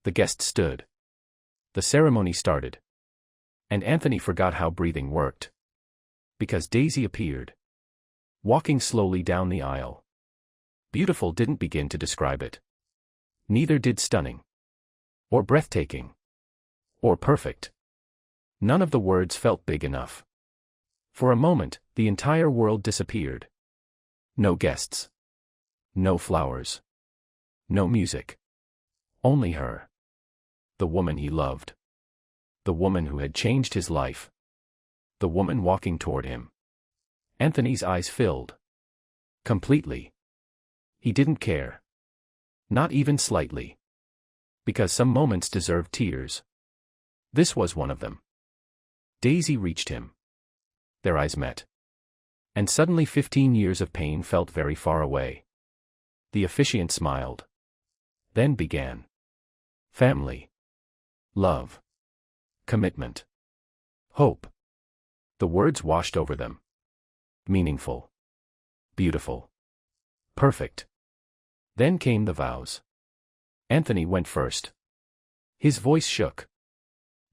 The guests stood. The ceremony started. And Anthony forgot how breathing worked. Because Daisy appeared. Walking slowly down the aisle. Beautiful didn't begin to describe it. Neither did stunning. Or breathtaking. Or perfect. None of the words felt big enough. For a moment, the entire world disappeared. No guests. No flowers. No music. Only her. The woman he loved. The woman who had changed his life. The woman walking toward him. Anthony's eyes filled. Completely. He didn't care. Not even slightly. Because some moments deserved tears. This was one of them. Daisy reached him. Their eyes met. And suddenly 15 years of pain felt very far away. The officiant smiled. Then began. Family. Love. Commitment. Hope. The words washed over them. Meaningful. Beautiful. Perfect. Then came the vows. Anthony went first. His voice shook.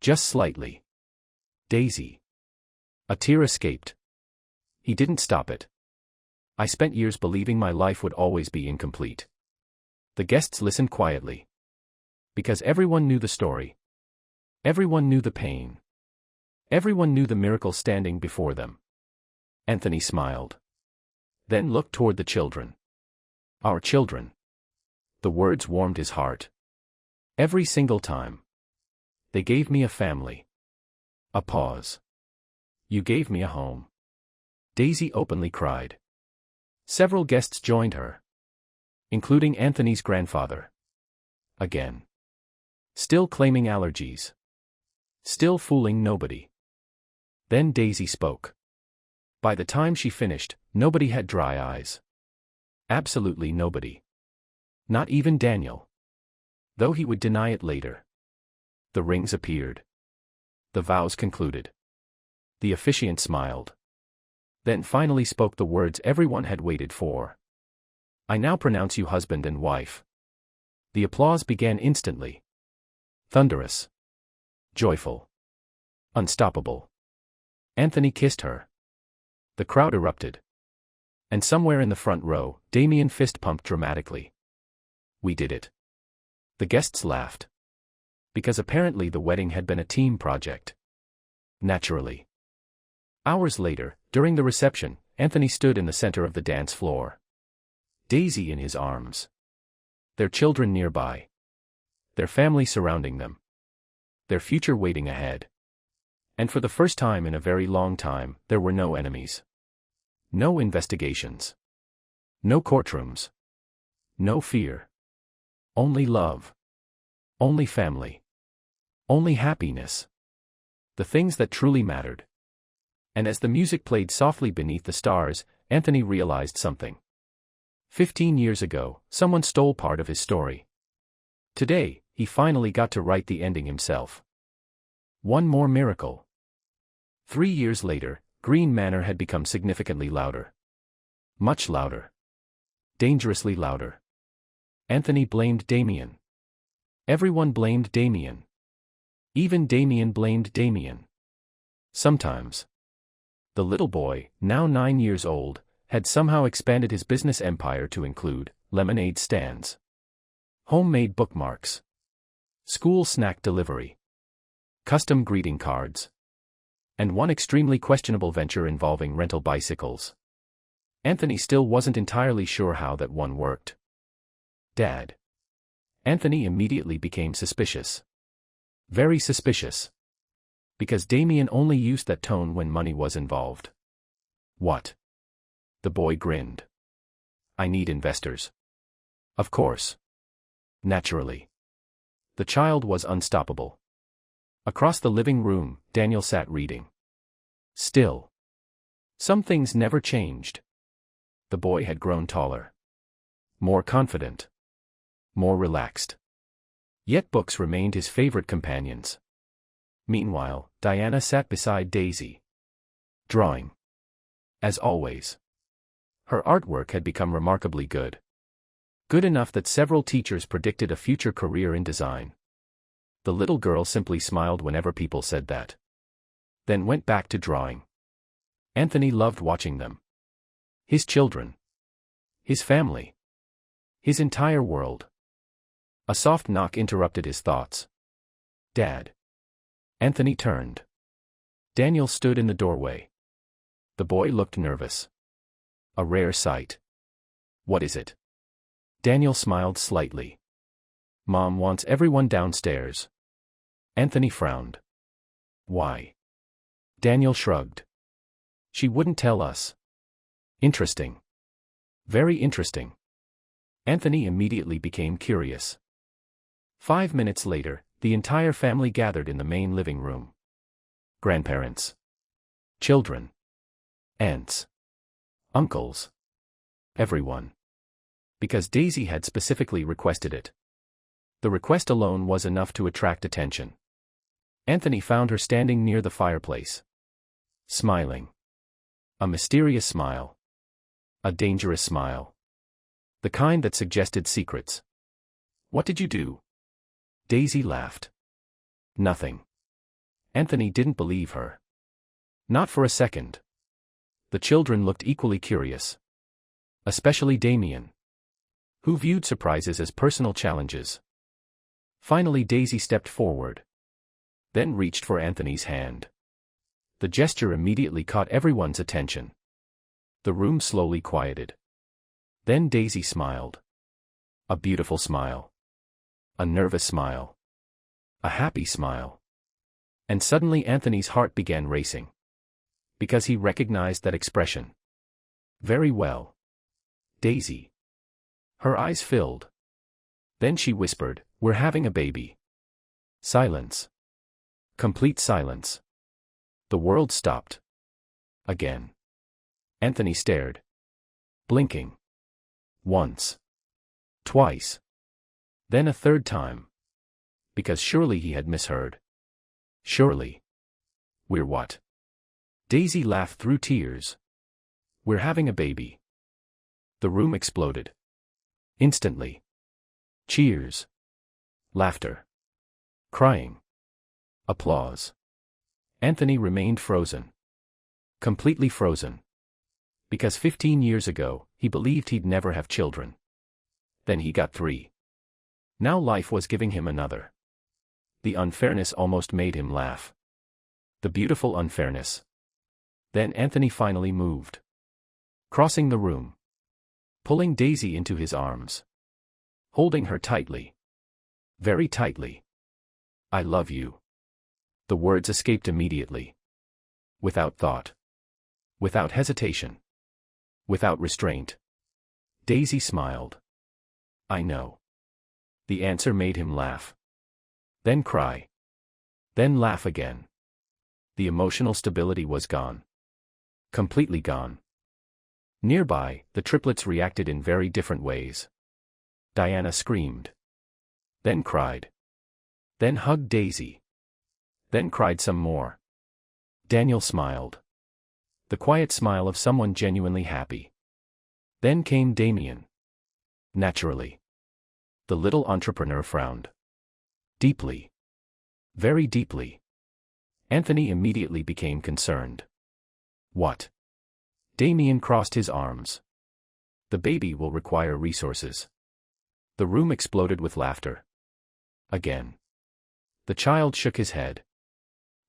Just slightly. Daisy. A tear escaped. He didn't stop it. I spent years believing my life would always be incomplete. The guests listened quietly. Because everyone knew the story. Everyone knew the pain. Everyone knew the miracle standing before them. Anthony smiled. Then looked toward the children. Our children. The words warmed his heart. Every single time. They gave me a family. A pause. You gave me a home. Daisy openly cried. Several guests joined her. Including Anthony's grandfather. Again. Still claiming allergies. Still fooling nobody. Then Daisy spoke. By the time she finished, nobody had dry eyes. Absolutely nobody. Not even Daniel. Though he would deny it later. The rings appeared. The vows concluded. The officiant smiled. Then finally spoke the words everyone had waited for. I now pronounce you husband and wife. The applause began instantly. Thunderous. Joyful. Unstoppable. Anthony kissed her. The crowd erupted. And somewhere in the front row, Damien fist pumped dramatically. We did it. The guests laughed. Because apparently the wedding had been a team project. Naturally. Hours later, during the reception, Anthony stood in the center of the dance floor. Daisy in his arms. Their children nearby. Their family surrounding them. Their future waiting ahead. And for the first time in a very long time, there were no enemies. No investigations. No courtrooms. No fear. Only love. Only family. Only happiness. The things that truly mattered. And as the music played softly beneath the stars, Anthony realized something. 15 years ago, someone stole part of his story. Today, he finally got to write the ending himself. One more miracle. 3 years later, Green Manor had become significantly louder. Much louder. Dangerously louder. Anthony blamed Damien. Everyone blamed Damien. Even Damien blamed Damien. Sometimes. The little boy, now 9 years old, had somehow expanded his business empire to include lemonade stands, homemade bookmarks, school snack delivery, custom greeting cards, and one extremely questionable venture involving rental bicycles. Anthony still wasn't entirely sure how that one worked. Dad. Anthony immediately became suspicious. Very suspicious. Because Damien only used that tone when money was involved. What? The boy grinned. I need investors. Of course. Naturally. The child was unstoppable. Across the living room, Daniel sat reading. Still. Some things never changed. The boy had grown taller. More confident. More relaxed. Yet books remained his favorite companions. Meanwhile, Diana sat beside Daisy. Drawing. As always. Her artwork had become remarkably good. Good enough that several teachers predicted a future career in design. The little girl simply smiled whenever people said that. Then went back to drawing. Anthony loved watching them. His children. His family. His entire world. A soft knock interrupted his thoughts. Dad. Anthony turned. Daniel stood in the doorway. The boy looked nervous. A rare sight. What is it? Daniel smiled slightly. Mom wants everyone downstairs. Anthony frowned. Why? Daniel shrugged. She wouldn't tell us. Interesting. Very interesting. Anthony immediately became curious. 5 minutes later, the entire family gathered in the main living room. Grandparents. Children. Aunts. Uncles. Everyone. Because Daisy had specifically requested it. The request alone was enough to attract attention. Anthony found her standing near the fireplace. Smiling. A mysterious smile. A dangerous smile. The kind that suggested secrets. What did you do? Daisy laughed. Nothing. Anthony didn't believe her. Not for a second. The children looked equally curious. Especially Damien, who viewed surprises as personal challenges. Finally Daisy stepped forward. Then reached for Anthony's hand. The gesture immediately caught everyone's attention. The room slowly quieted. Then Daisy smiled. A beautiful smile. A nervous smile. A happy smile. And suddenly Anthony's heart began racing. Because he recognized that expression. Very well. Daisy. Her eyes filled. Then she whispered, "We're having a baby." Silence. Complete silence. The world stopped. Again. Anthony stared. Blinking. Once. Twice. Then a third time. Because surely he had misheard. Surely. We're what? Daisy laughed through tears. We're having a baby. The room exploded. Instantly. Cheers. Laughter. Crying. Applause. Anthony remained frozen. Completely frozen. Because 15 years ago, he believed he'd never have children. Then he got 3. Now life was giving him another. The unfairness almost made him laugh. The beautiful unfairness. Then Anthony finally moved. Crossing the room. Pulling Daisy into his arms. Holding her tightly. Very tightly. I love you. The words escaped immediately. Without thought. Without hesitation. Without restraint. Daisy smiled. I know. The answer made him laugh. Then cry. Then laugh again. The emotional stability was gone. Completely gone. Nearby, the triplets reacted in very different ways. Diana screamed. Then cried. Then hugged Daisy. Then cried some more. Daniel smiled. The quiet smile of someone genuinely happy. Then came Damien. Naturally. The little entrepreneur frowned. Deeply. Very deeply. Anthony immediately became concerned. What? Damien crossed his arms. The baby will require resources. The room exploded with laughter. Again. The child shook his head.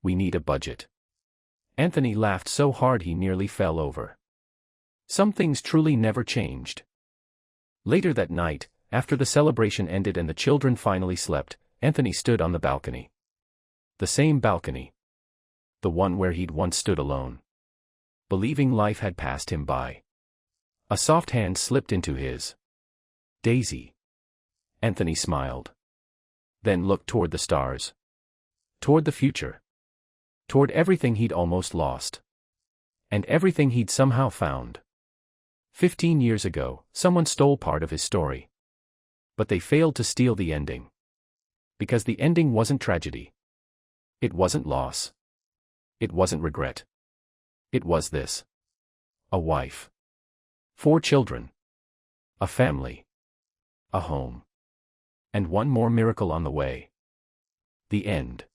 We need a budget. Anthony laughed so hard he nearly fell over. Some things truly never changed. Later that night, after the celebration ended and the children finally slept, Anthony stood on the balcony. The same balcony. The one where he'd once stood alone. Believing life had passed him by. A soft hand slipped into his. Daisy. Anthony smiled. Then looked toward the stars. Toward the future. Toward everything he'd almost lost. And everything he'd somehow found. 15 years ago, someone stole part of his story. But they failed to steal the ending. Because the ending wasn't tragedy. It wasn't loss. It wasn't regret. It was this. A wife. 4 children. A family. A home. And one more miracle on the way. The end.